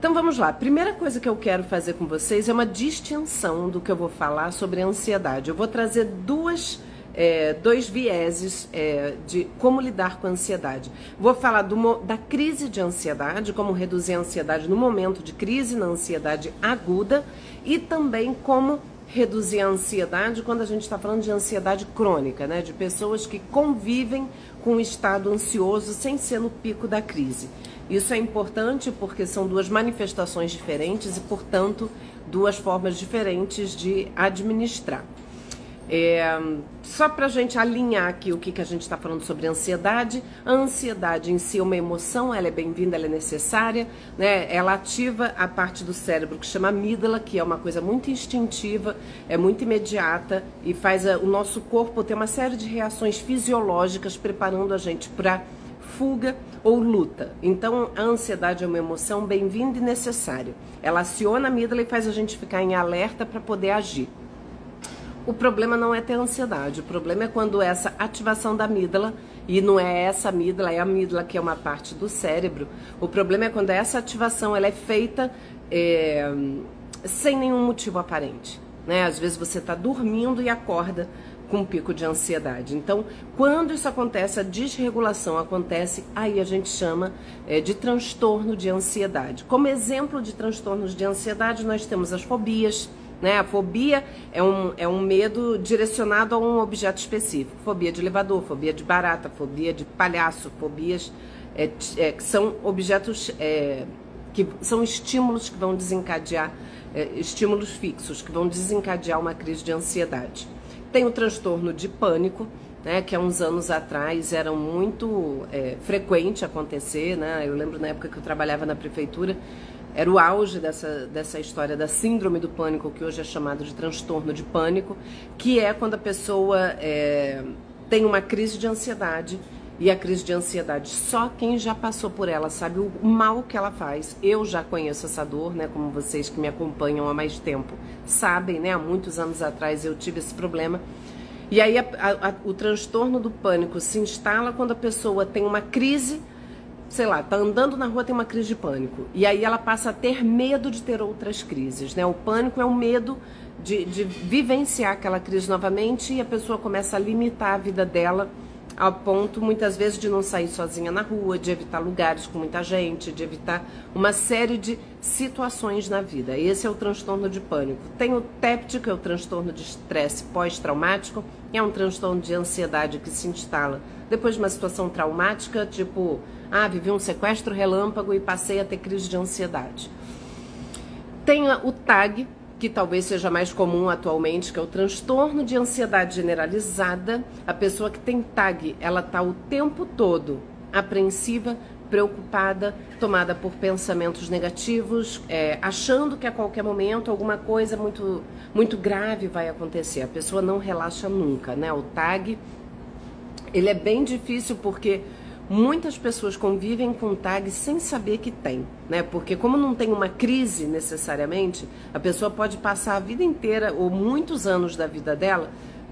Então vamos lá, a primeira coisa que eu quero fazer com vocês é uma distinção do que eu vou falar sobre a ansiedade. Eu vou trazer dois vieses de como lidar com a ansiedade. Vou falar da crise de ansiedade, como reduzir a ansiedade no momento de crise, na ansiedade aguda, e também como reduzir a ansiedade quando a gente está falando de ansiedade crônica, né? De pessoas que convivem com um estado ansioso sem ser no pico da crise. Isso é importante porque são duas manifestações diferentes e, portanto, duas formas diferentes de administrar. Só para a gente alinhar aqui o que a gente está falando sobre ansiedade, a ansiedade em si é uma emoção, ela é bem-vinda, ela é necessária, né? Ela ativa a parte do cérebro que chama amígdala, que é uma coisa muito instintiva, é muito imediata e faz o nosso corpo ter uma série de reações fisiológicas preparando a gente para fuga ou luta. Então, a ansiedade é uma emoção bem-vinda e necessária. Ela aciona a amígdala e faz a gente ficar em alerta para poder agir. O problema não é ter ansiedade, o problema é quando essa ativação da amígdala, e não é essa amígdala, é a amígdala que é uma parte do cérebro, o problema é quando essa ativação ela é feita sem nenhum motivo aparente, né? Às vezes você está dormindo e acorda com um pico de ansiedade. Então, quando isso acontece, a desregulação acontece, aí a gente chama de transtorno de ansiedade. Como exemplo de transtornos de ansiedade, nós temos as fobias, né? A fobia é um medo direcionado a um objeto específico. Fobia de elevador, fobia de barata, fobia de palhaço, fobias que são objetos que são estímulos que vão desencadear, estímulos fixos que vão desencadear uma crise de ansiedade. Tem o transtorno de pânico, né, que há uns anos atrás era muito frequente acontecer, né? Eu lembro na época que eu trabalhava na prefeitura, era o auge dessa história da síndrome do pânico, que hoje é chamado de transtorno de pânico, que é quando a pessoa tem uma crise de ansiedade, e a crise de ansiedade, só quem já passou por ela sabe o mal que ela faz. Eu já conheço essa dor, né, como vocês que me acompanham há mais tempo sabem, né, há muitos anos atrás eu tive esse problema. E aí o transtorno do pânico se instala quando a pessoa tem uma crise, sei lá, tá andando na rua, tem uma crise de pânico. E aí ela passa a ter medo de ter outras crises, né? O pânico é o medo de vivenciar aquela crise novamente e a pessoa começa a limitar a vida dela ao ponto, muitas vezes, de não sair sozinha na rua, de evitar lugares com muita gente, de evitar uma série de situações na vida. Esse é o transtorno de pânico. Tem o TEPT, que é o transtorno de estresse pós-traumático, é um transtorno de ansiedade que se instala depois de uma situação traumática, tipo, vivi um sequestro relâmpago e passei a ter crise de ansiedade. Tem o TAG, que talvez seja mais comum atualmente, que é o transtorno de ansiedade generalizada. A pessoa que tem TAG, ela está o tempo todo apreensiva, preocupada, tomada por pensamentos negativos, achando que a qualquer momento alguma coisa muito, muito grave vai acontecer. A pessoa não relaxa nunca, né? O TAG, ele é bem difícil porque muitas pessoas convivem com TAG sem saber que tem, né? Porque como não tem uma crise necessariamente, a pessoa pode passar a vida inteira ou muitos anos da vida dela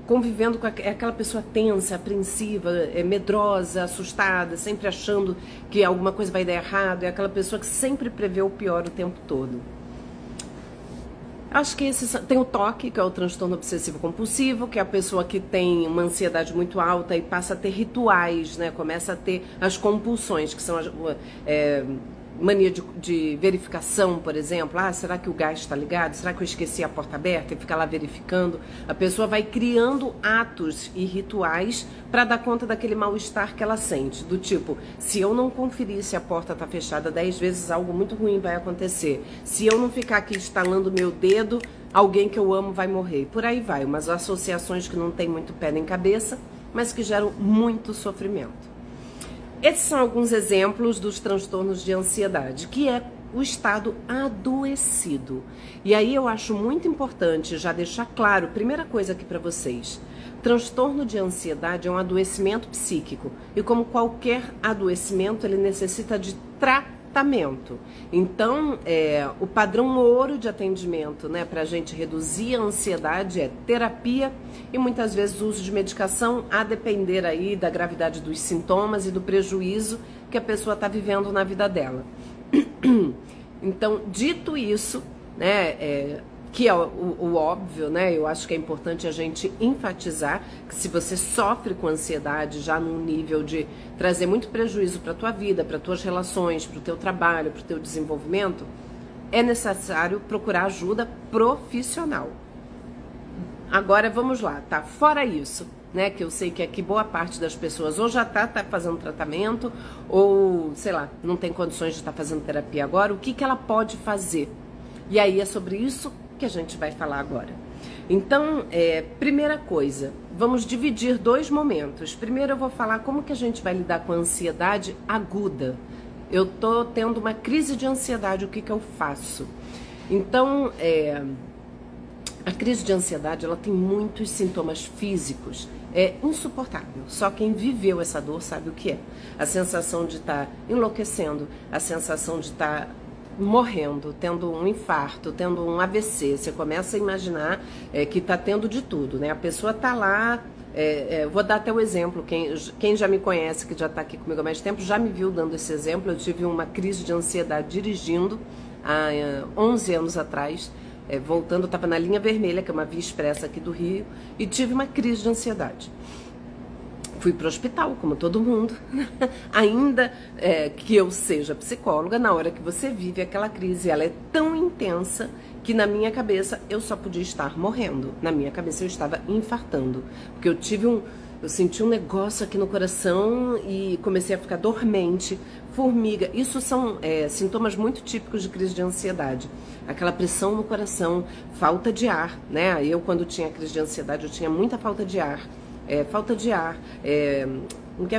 convivendo com aquela pessoa tensa, apreensiva, medrosa, assustada, sempre achando que alguma coisa vai dar errado, é aquela pessoa que sempre prevê o pior o tempo todo. Acho que tem o TOC, que é o transtorno obsessivo compulsivo, que é a pessoa que tem uma ansiedade muito alta e passa a ter rituais, né? Começa a ter as compulsões, que são mania de verificação, por exemplo. Será que o gás está ligado? Será que eu esqueci a porta aberta? E fica lá verificando. A pessoa vai criando atos e rituais para dar conta daquele mal-estar que ela sente. Do tipo, se eu não conferir se a porta está fechada 10 vezes, algo muito ruim vai acontecer. Se eu não ficar aqui estalando meu dedo, alguém que eu amo vai morrer. Por aí vai. Umas associações que não tem muito pé nem cabeça, mas que geram muito sofrimento. Esses são alguns exemplos dos transtornos de ansiedade, que é o estado adoecido. E aí eu acho muito importante já deixar claro, primeira coisa aqui para vocês, transtorno de ansiedade é um adoecimento psíquico e como qualquer adoecimento ele necessita de tratamento. Então, o padrão ouro de atendimento, né, para a gente reduzir a ansiedade é terapia e muitas vezes o uso de medicação, a depender aí da gravidade dos sintomas e do prejuízo que a pessoa está vivendo na vida dela. Então, dito isso, né, que é o óbvio, né? Eu acho que é importante a gente enfatizar que se você sofre com ansiedade já num nível de trazer muito prejuízo para a tua vida, para tuas relações, para o teu trabalho, para o teu desenvolvimento, é necessário procurar ajuda profissional. Agora vamos lá, tá? Fora isso, né? Que eu sei que aqui boa parte das pessoas ou já tá fazendo tratamento ou, sei lá, não tem condições de estar fazendo terapia agora. O que ela pode fazer? E aí é sobre isso que a gente vai falar agora. Então, primeira coisa, vamos dividir 2 momentos. Primeiro eu vou falar como que a gente vai lidar com a ansiedade aguda. Eu tô tendo uma crise de ansiedade, o que eu faço? Então, a crise de ansiedade, ela tem muitos sintomas físicos. É insuportável. Só quem viveu essa dor sabe o que é. A sensação de estar enlouquecendo, a sensação de estar morrendo, tendo um infarto, tendo um AVC. Você começa a imaginar que está tendo de tudo, né? A pessoa está lá, vou dar até o exemplo, quem já me conhece, que já está aqui comigo há mais tempo, já me viu dando esse exemplo. Eu tive uma crise de ansiedade dirigindo há 11 anos atrás, voltando, eu estava na linha vermelha, que é uma via expressa aqui do Rio, e tive uma crise de ansiedade. Fui para o hospital, como todo mundo, ainda que eu seja psicóloga, na hora que você vive aquela crise, ela é tão intensa que na minha cabeça eu só podia estar morrendo. Na minha cabeça eu estava infartando, porque eu senti um negócio aqui no coração e comecei a ficar dormente, formiga. Isso são sintomas muito típicos de crise de ansiedade. Aquela pressão no coração, falta de ar, né? Eu, quando tinha crise de ansiedade, eu tinha muita falta de ar.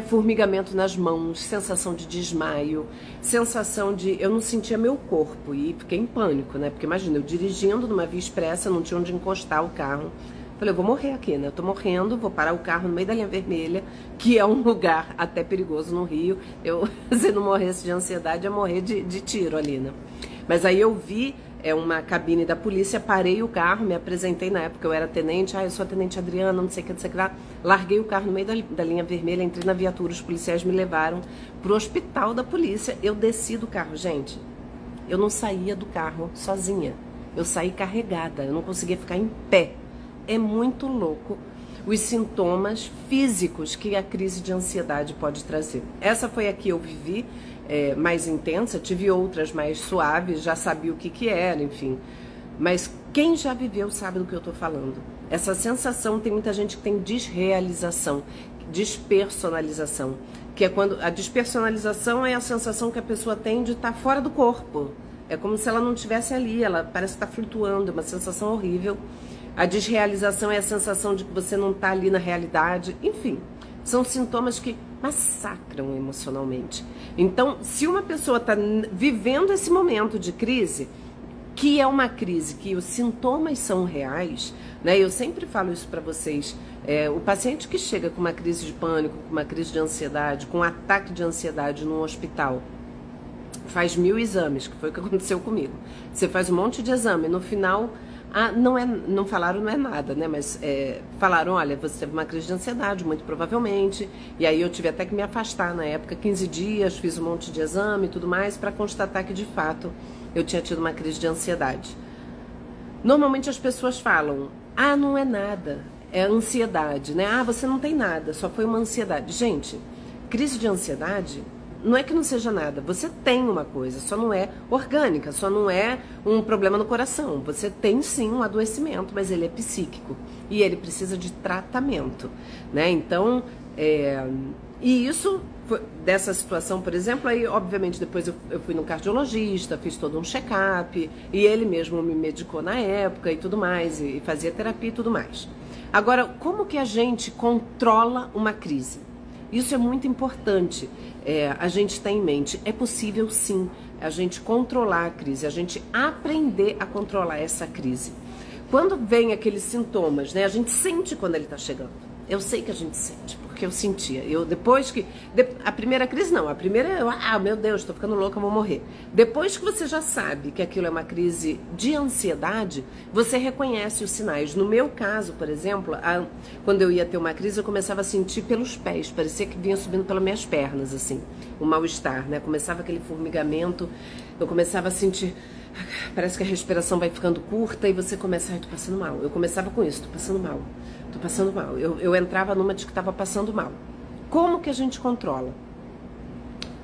Formigamento nas mãos, sensação de desmaio, sensação de... Eu não sentia meu corpo e fiquei em pânico, né? Porque imagina, eu dirigindo numa via expressa, não tinha onde encostar o carro. Falei, eu vou morrer aqui, né? Eu tô morrendo, vou parar o carro no meio da linha vermelha, que é um lugar até perigoso no Rio. Se não morresse de ansiedade, ia morrer de tiro ali, né? Mas aí eu vi uma cabine da polícia, parei o carro, me apresentei na época, eu era tenente, eu sou a tenente Adriana, não sei o que lá. Larguei o carro no meio da linha vermelha, entrei na viatura, os policiais me levaram pro hospital da polícia. Eu desci do carro, gente, eu não saía do carro sozinha, eu saí carregada, eu não conseguia ficar em pé. É muito louco os sintomas físicos que a crise de ansiedade pode trazer. Essa foi a que eu vivi, mais intensa, tive outras mais suaves, já sabia o que era, enfim. Mas quem já viveu sabe do que eu tô falando. Essa sensação, tem muita gente que tem desrealização, despersonalização, que é quando a despersonalização é a sensação que a pessoa tem de estar fora do corpo. É como se ela não estivesse ali, ela parece estar flutuando, é uma sensação horrível. A desrealização é a sensação de que você não está ali na realidade. Enfim, são sintomas que massacram emocionalmente. Então, se uma pessoa está vivendo esse momento de crise, que é uma crise que os sintomas são reais, né? Eu sempre falo isso para vocês. O paciente que chega com uma crise de pânico, com uma crise de ansiedade, com um ataque de ansiedade no hospital, faz 1000 exames, que foi o que aconteceu comigo. Você faz um monte de exame, no final... não falaram, não é nada, né? Mas falaram, olha, você teve uma crise de ansiedade, muito provavelmente. E aí eu tive até que me afastar na época, 15 dias, fiz um monte de exame e tudo mais, para constatar que de fato eu tinha tido uma crise de ansiedade. Normalmente as pessoas falam, não é nada, é ansiedade, né? Você não tem nada, só foi uma ansiedade. Gente, crise de ansiedade... Não é que não seja nada, você tem uma coisa, só não é orgânica, só não é um problema no coração. Você tem sim um adoecimento, mas ele é psíquico e ele precisa de tratamento, né? Então, e isso, dessa situação, por exemplo, aí obviamente depois eu fui no cardiologista, fiz todo um check-up e ele mesmo me medicou na época e tudo mais, e fazia terapia e tudo mais. Agora, como que a gente controla uma crise? Isso é muito importante a gente ter em mente. É possível sim a gente controlar a crise, a gente aprender a controlar essa crise. Quando vem aqueles sintomas, né, a gente sente quando ele está chegando. Eu sei que a gente sente, porque que eu sentia. A primeira crise não, a primeira meu Deus, tô ficando louca, vou morrer. Depois que você já sabe que aquilo é uma crise de ansiedade, você reconhece os sinais. No meu caso, por exemplo, quando eu ia ter uma crise, eu começava a sentir pelos pés, parecia que vinha subindo pelas minhas pernas, assim, o mal-estar, né? Começava aquele formigamento, eu começava a sentir, parece que a respiração vai ficando curta e você começa, tô passando mal. Eu começava com isso, tô passando mal. Eu entrava numa de que estava passando mal. Como que a gente controla?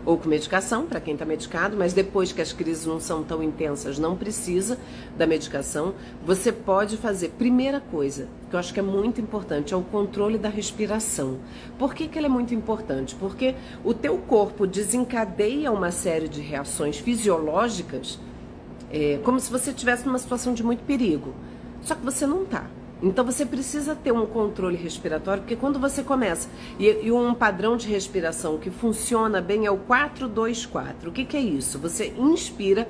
Ou com medicação, para quem está medicado, mas depois que as crises não são tão intensas, não precisa da medicação. Você pode fazer, primeira coisa, que eu acho que é muito importante, é o controle da respiração. Por que que ele é muito importante? Porque o teu corpo desencadeia uma série de reações fisiológicas, como se você estivesse numa situação de muito perigo. Só que você não está. Então você precisa ter um controle respiratório, porque quando você começa, e um padrão de respiração que funciona bem é o 4-2-4. O que que é isso? Você inspira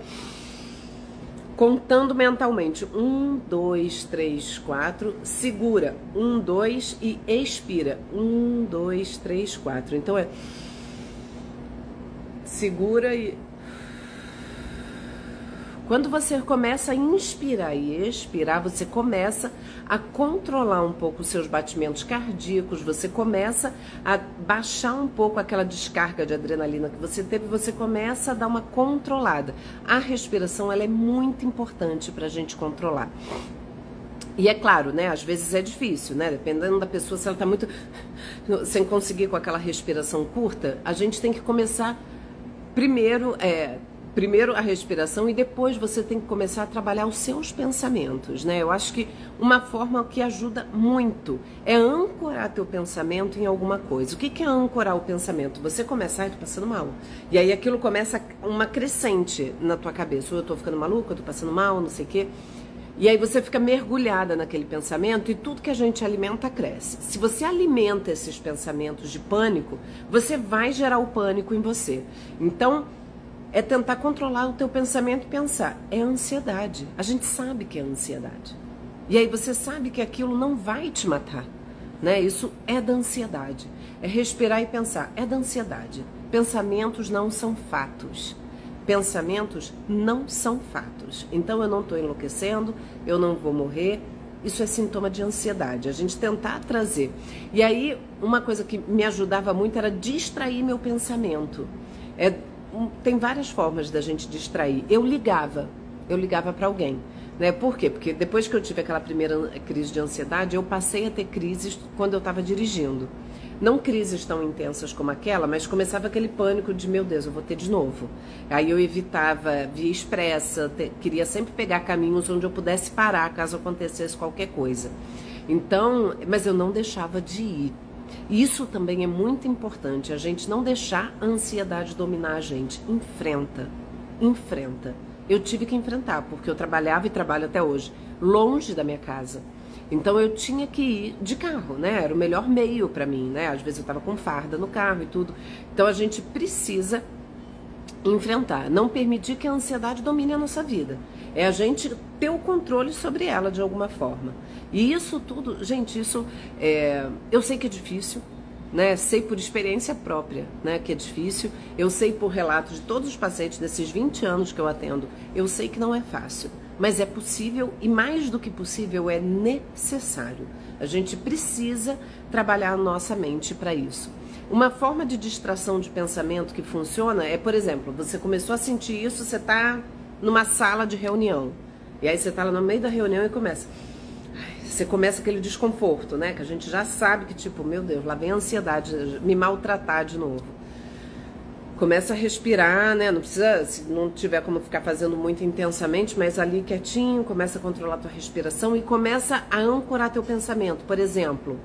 contando mentalmente 1, 2, 3, 4, segura 1, 2 e expira 1, 2, 3, 4. Então segura e... Quando você começa a inspirar e expirar, você começa a controlar um pouco os seus batimentos cardíacos, você começa a baixar um pouco aquela descarga de adrenalina que você teve, você começa a dar uma controlada. A respiração, ela é muito importante para a gente controlar. E é claro, né, às vezes é difícil, né, dependendo da pessoa, se ela está muito sem conseguir com aquela respiração curta, a gente tem que começar primeiro a respiração e depois você tem que começar a trabalhar os seus pensamentos, né? Eu acho que uma forma que ajuda muito é ancorar teu pensamento em alguma coisa. O que que é ancorar o pensamento? Você começa, tô passando mal. E aí aquilo começa uma crescente na tua cabeça. Ou eu tô ficando maluca, eu tô passando mal, não sei o quê. E aí você fica mergulhada naquele pensamento e tudo que a gente alimenta cresce. Se você alimenta esses pensamentos de pânico, você vai gerar o pânico em você. Então, é tentar controlar o teu pensamento e pensar. É ansiedade. A gente sabe que é ansiedade. E aí você sabe que aquilo não vai te matar, né? Isso é da ansiedade. É respirar e pensar. É da ansiedade. Pensamentos não são fatos. Pensamentos não são fatos. Então eu não estou enlouquecendo, eu não vou morrer. Isso é sintoma de ansiedade. A gente tentar trazer. E aí uma coisa que me ajudava muito era distrair meu pensamento. Tem várias formas da gente distrair. Eu ligava para alguém, né? Por quê? Porque depois que eu tive aquela primeira crise de ansiedade, eu passei a ter crises quando eu estava dirigindo. Não crises tão intensas como aquela, mas começava aquele pânico de, meu Deus, eu vou ter de novo. Aí eu evitava via expressa, queria sempre pegar caminhos onde eu pudesse parar caso acontecesse qualquer coisa. Então, mas eu não deixava de ir. Isso também é muito importante, a gente não deixar a ansiedade dominar a gente. Enfrenta. Eu tive que enfrentar, porque eu trabalhava e trabalho até hoje, longe da minha casa. Então eu tinha que ir de carro, né? Era o melhor meio para mim, né? Às vezes eu tava com farda no carro e tudo. Então a gente precisa enfrentar, não permitir que a ansiedade domine a nossa vida. É a gente ter o controle sobre ela de alguma forma. E isso tudo, gente, eu sei que é difícil, né? Sei por experiência própria, né, que é difícil. Eu sei por relatos de todos os pacientes desses 20 anos que eu atendo. Eu sei que não é fácil, mas é possível e mais do que possível é necessário. A gente precisa trabalhar a nossa mente para isso. Uma forma de distração de pensamento que funciona é, por exemplo, você começou a sentir isso, você está numa sala de reunião. E aí você está lá no meio da reunião e você começa aquele desconforto, né? Que a gente já sabe que, tipo, meu Deus, lá vem a ansiedade, me maltratar de novo. Começa a respirar, né? Não precisa, se não tiver como ficar fazendo muito intensamente, mas ali quietinho, começa a controlar a tua respiração e começa a ancorar teu pensamento. Por exemplo,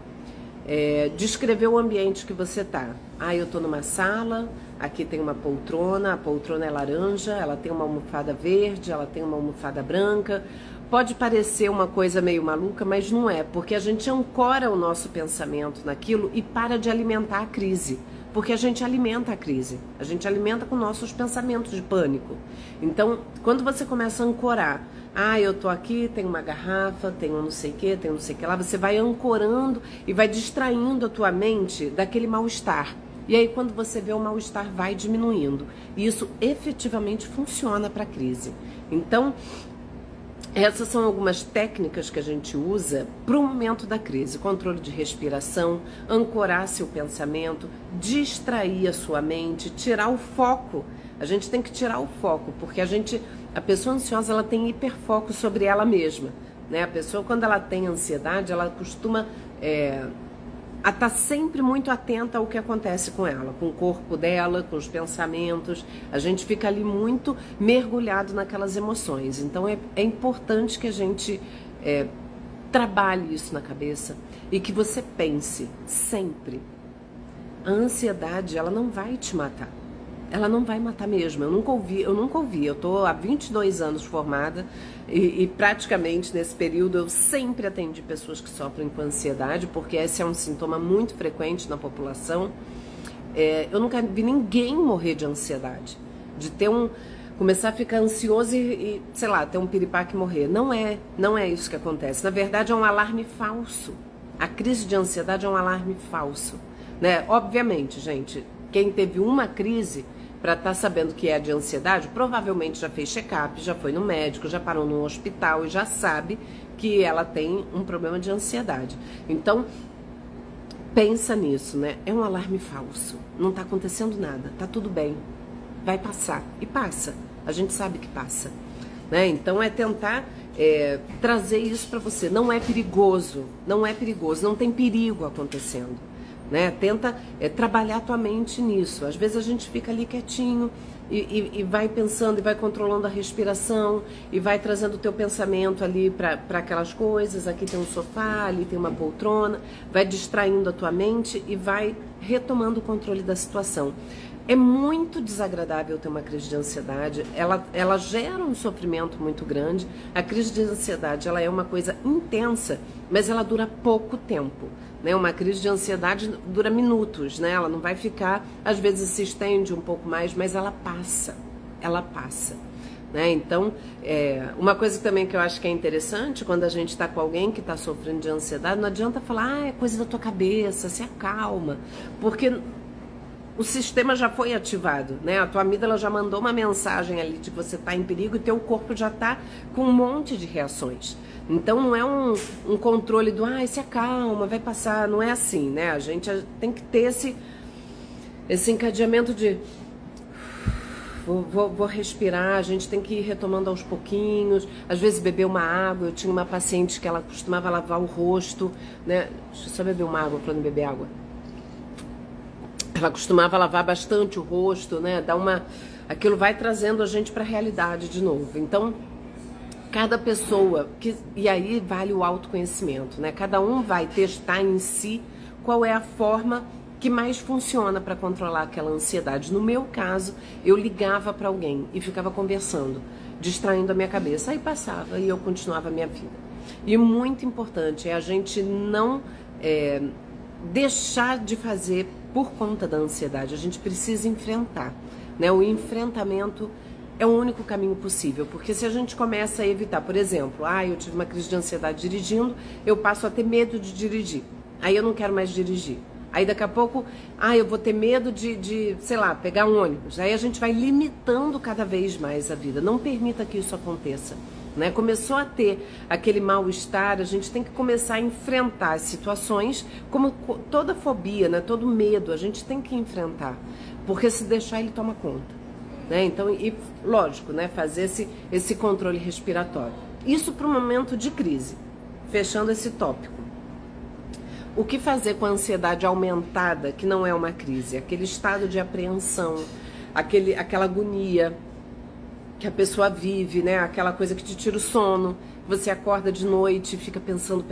descrever o ambiente que você tá. Eu tô numa sala, aqui tem uma poltrona, a poltrona é laranja, ela tem uma almofada verde, ela tem uma almofada branca. Pode parecer uma coisa meio maluca, mas não é, porque a gente ancora o nosso pensamento naquilo e para de alimentar a crise. Porque a gente alimenta a crise, a gente alimenta com nossos pensamentos de pânico. Então, quando você começa a ancorar Ah, eu tô aqui, tem uma garrafa, tem um não sei o que, tem um não sei o que lá. Você vai ancorando e vai distraindo a tua mente daquele mal-estar. E aí quando você vê, o mal-estar vai diminuindo. E isso efetivamente funciona para a crise. Então, essas são algumas técnicas que a gente usa para o momento da crise. Controle de respiração, ancorar seu pensamento, distrair a sua mente, tirar o foco. A gente tem que tirar o foco, porque a pessoa ansiosa, ela tem hiperfoco sobre ela mesma, né? A pessoa, quando ela tem ansiedade, ela costuma a estar sempre muito atenta ao que acontece com ela, com o corpo dela, com os pensamentos. A gente fica ali muito mergulhado naquelas emoções. Então é importante que a gente trabalhe isso na cabeça e que você pense sempre. A ansiedade, ela não vai te matar. Ela não vai matar mesmo. Eu nunca ouvi. Eu tô há 22 anos formada e praticamente nesse período eu sempre atendi pessoas que sofrem com ansiedade, porque esse é um sintoma muito frequente na população. Eu nunca vi ninguém morrer de ansiedade, de ter começar a ficar ansioso e sei lá, ter um piripaque e morrer. Não é isso que acontece. Na verdade, é um alarme falso. A crise de ansiedade é um alarme falso, né? Obviamente, gente, quem teve uma crise, para estar sabendo que é de ansiedade, provavelmente já fez check-up, já foi no médico, já parou no hospital e já sabe que ela tem um problema de ansiedade. Então, pensa nisso, né? É um alarme falso. Não está acontecendo nada, tá tudo bem. Vai passar. E passa. A gente sabe que passa, né? Então, é tentar trazer isso para você. Não é perigoso, não tem perigo acontecendo. Né? Tenta trabalhar a tua mente nisso. Às vezes a gente fica ali quietinho e vai pensando e vai controlando a respiração e vai trazendo o teu pensamento ali para aquelas coisas. Aqui tem um sofá, ali tem uma poltrona, vai distraindo a tua mente e vai retomando o controle da situação. É muito desagradável ter uma crise de ansiedade, ela gera um sofrimento muito grande. A crise de ansiedade, ela é uma coisa intensa, mas ela dura pouco tempo, né? Uma crise de ansiedade dura minutos, né? Ela não vai ficar, às vezes se estende um pouco mais, mas ela passa, né? Então, uma coisa também que eu acho que é interessante, quando a gente está com alguém que está sofrendo de ansiedade, não adianta falar, é coisa da tua cabeça, se acalma, porque o sistema já foi ativado, né? A tua amígdala já mandou uma mensagem ali de que você está em perigo e teu corpo já está com um monte de reações. Então não é um controle do, se acalma, vai passar, não é assim, né? A gente tem que ter esse encadeamento de vou respirar, a gente tem que ir retomando aos pouquinhos, às vezes beber uma água. Eu tinha uma paciente que ela costumava lavar o rosto, né? Deixa eu só beber uma água, falando em beber água. Ela costumava lavar bastante o rosto, né? Aquilo vai trazendo a gente para a realidade de novo. Então, cada pessoa, e aí vale o autoconhecimento, né? Cada um vai testar em si qual é a forma que mais funciona para controlar aquela ansiedade. No meu caso, eu ligava para alguém e ficava conversando, distraindo a minha cabeça. Aí passava e eu continuava a minha vida. E muito importante é a gente não deixar de fazer por conta da ansiedade. A gente precisa enfrentar, né? O enfrentamento é o único caminho possível, porque se a gente começa a evitar, por exemplo, eu tive uma crise de ansiedade dirigindo, eu passo a ter medo de dirigir, aí eu não quero mais dirigir. Aí daqui a pouco, eu vou ter medo de, sei lá, pegar um ônibus. Aí a gente vai limitando cada vez mais a vida. Não permita que isso aconteça, né? Começou a ter aquele mal-estar, a gente tem que começar a enfrentar as situações, como toda fobia, né? Todo medo, a gente tem que enfrentar, porque se deixar ele toma conta, né? Então, e lógico, né? Fazer esse controle respiratório. Isso para o momento de crise. Fechando esse tópico. O que fazer com a ansiedade aumentada, que não é uma crise? Aquele estado de apreensão, aquela agonia que a pessoa vive, né? Aquela coisa que te tira o sono, você acorda de noite e fica pensando,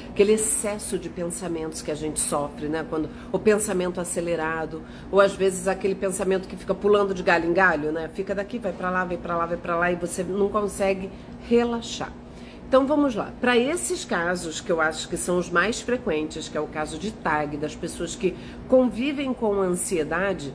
aquele excesso de pensamentos que a gente sofre, né? Quando o pensamento acelerado, ou às vezes aquele pensamento que fica pulando de galho em galho, né? Fica daqui, vai pra lá, vai pra lá, vai pra lá, e você não consegue relaxar. Então vamos lá, para esses casos que eu acho que são os mais frequentes, que é o caso de TAG, das pessoas que convivem com ansiedade,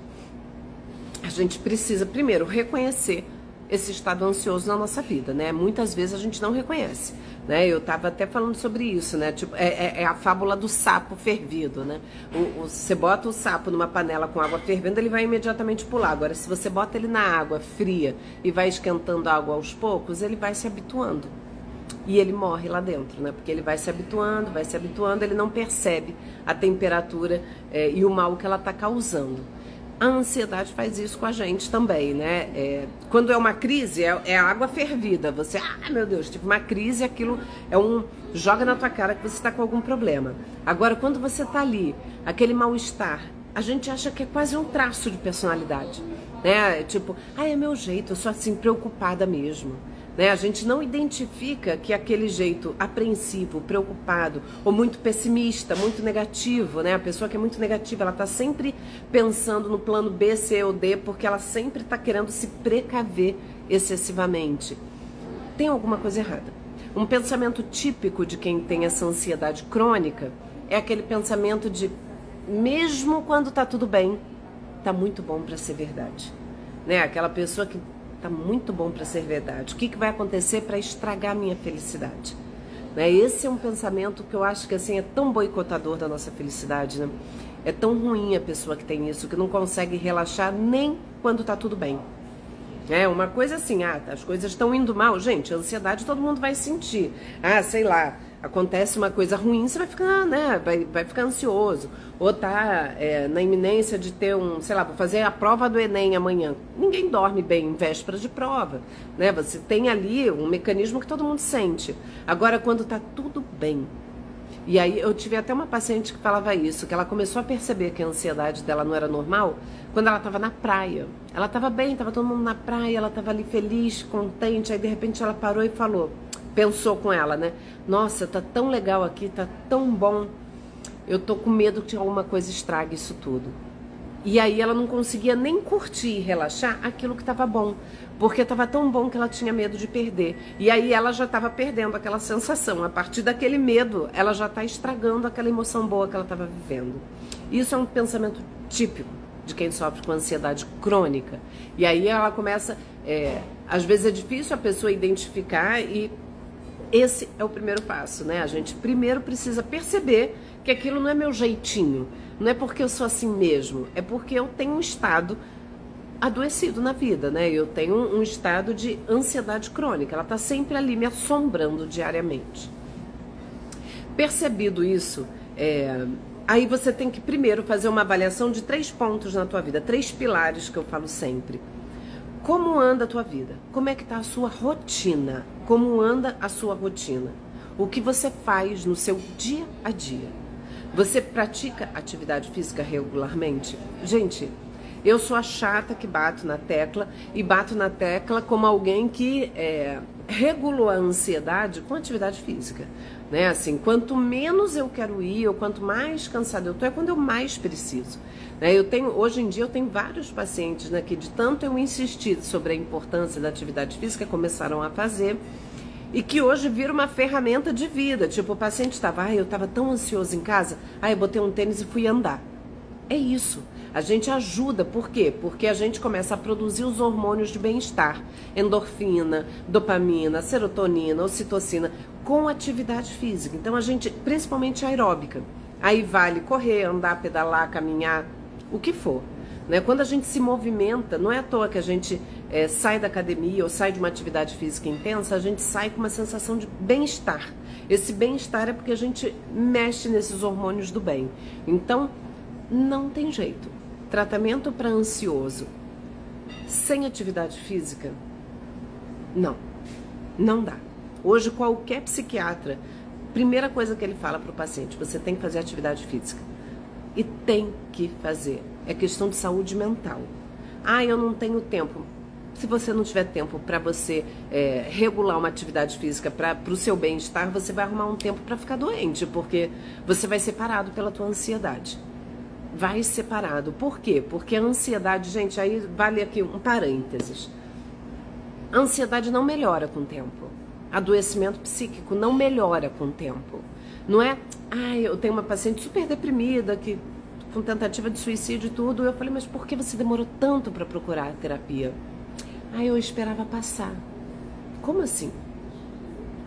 a gente precisa primeiro reconhecer esse estado ansioso na nossa vida, né? Muitas vezes a gente não reconhece, né? Eu estava até falando sobre isso, né? Tipo, é a fábula do sapo fervido, né? Você bota o sapo numa panela com água fervendo, ele vai imediatamente pular. Agora, se você bota ele na água fria e vai esquentando a água aos poucos, ele vai se habituando. E ele morre lá dentro, né? Porque ele vai se habituando, ele não percebe a temperatura e o mal que ela está causando. A ansiedade faz isso com a gente também, né? Quando é uma crise, é a água fervida. Você, meu Deus, tive uma crise, aquilo joga na tua cara que você está com algum problema. Agora, quando você está ali, aquele mal-estar, a gente acha que é quase um traço de personalidade, né? Tipo, é meu jeito, eu sou assim, preocupada mesmo. Né? A gente não identifica que aquele jeito apreensivo, preocupado ou muito pessimista, muito negativo, né? A pessoa que é muito negativa, ela está sempre pensando no plano B, C ou D, porque ela sempre está querendo se precaver excessivamente. Tem alguma coisa errada. Um pensamento típico de quem tem essa ansiedade crônica é aquele pensamento de, mesmo quando está tudo bem, está muito bom para ser verdade. Né? Aquela pessoa que tá muito bom para ser verdade. O que vai acontecer para estragar a minha felicidade? Né? Esse é um pensamento que eu acho que assim é tão boicotador da nossa felicidade, né? É tão ruim a pessoa que tem isso, que não consegue relaxar nem quando tá tudo bem. Uma coisa assim, as coisas estão indo mal. Gente, a ansiedade todo mundo vai sentir. Sei lá, acontece uma coisa ruim, você vai ficar, né? Vai ficar ansioso. Ou tá na iminência de ter sei lá, vou fazer a prova do Enem amanhã. Ninguém dorme bem em véspera de prova, né? Você tem ali um mecanismo que todo mundo sente. Agora, quando tá tudo bem. E aí eu tive até uma paciente que falava isso, que ela começou a perceber que a ansiedade dela não era normal quando ela estava na praia. Ela estava bem, estava todo mundo na praia, ela estava ali feliz, contente, aí de repente ela parou e falou, pensou com ela, né? Nossa, tá tão legal aqui, tá tão bom, eu tô com medo que alguma coisa estrague isso tudo. E aí ela não conseguia nem curtir e relaxar aquilo que estava bom, porque estava tão bom que ela tinha medo de perder. E aí ela já estava perdendo aquela sensação. A partir daquele medo, ela já está estragando aquela emoção boa que ela estava vivendo. Isso é um pensamento típico de quem sofre com ansiedade crônica. E aí ela começa... às vezes é difícil a pessoa identificar e esse é o primeiro passo, né? A gente primeiro precisa perceber que aquilo não é meu jeitinho. Não é porque eu sou assim mesmo, é porque eu tenho um estado adoecido na vida, né? Eu tenho um estado de ansiedade crônica, ela está sempre ali me assombrando diariamente. Percebido isso, aí você tem que primeiro fazer uma avaliação de 3 pontos na tua vida, 3 pilares que eu falo sempre. Como anda a tua vida? Como é que está a sua rotina? Como anda a sua rotina? O que você faz no seu dia a dia? Você pratica atividade física regularmente? Gente, eu sou a chata que bato na tecla e bato na tecla como alguém que regulou a ansiedade com atividade física. Né? Assim, quanto menos eu quero ir, ou quanto mais cansada eu tô, é quando eu mais preciso. Né? Hoje em dia eu tenho vários pacientes, né, que de tanto eu insistir sobre a importância da atividade física, começaram a fazer. E que hoje vira uma ferramenta de vida. Tipo, o paciente estava, eu estava tão ansioso em casa, eu botei um tênis e fui andar. É isso. A gente ajuda, por quê? Porque a gente começa a produzir os hormônios de bem-estar. Endorfina, dopamina, serotonina, ocitocina, com atividade física. Então a gente, principalmente aeróbica. Aí vale correr, andar, pedalar, caminhar, o que for. Né? Quando a gente se movimenta, não é à toa que a gente sai da academia ou sai de uma atividade física intensa, a gente sai com uma sensação de bem-estar. Esse bem-estar é porque a gente mexe nesses hormônios do bem. Então, não tem jeito. Tratamento para ansioso sem atividade física, não dá. Hoje, qualquer psiquiatra, primeira coisa que ele fala para o paciente, você tem que fazer atividade física. E tem que fazer. É questão de saúde mental. Eu não tenho tempo. Se você não tiver tempo para você regular uma atividade física para o seu bem-estar, você vai arrumar um tempo para ficar doente, porque você vai ser parado pela tua ansiedade. Vai ser parado. Por quê? Porque a ansiedade, gente, aí vale aqui um parênteses. A ansiedade não melhora com o tempo. Adoecimento psíquico não melhora com o tempo. Não é, eu tenho uma paciente super deprimida, com tentativa de suicídio e tudo. Eu falei, mas por que você demorou tanto para procurar a terapia? Ah, eu esperava passar. Como assim?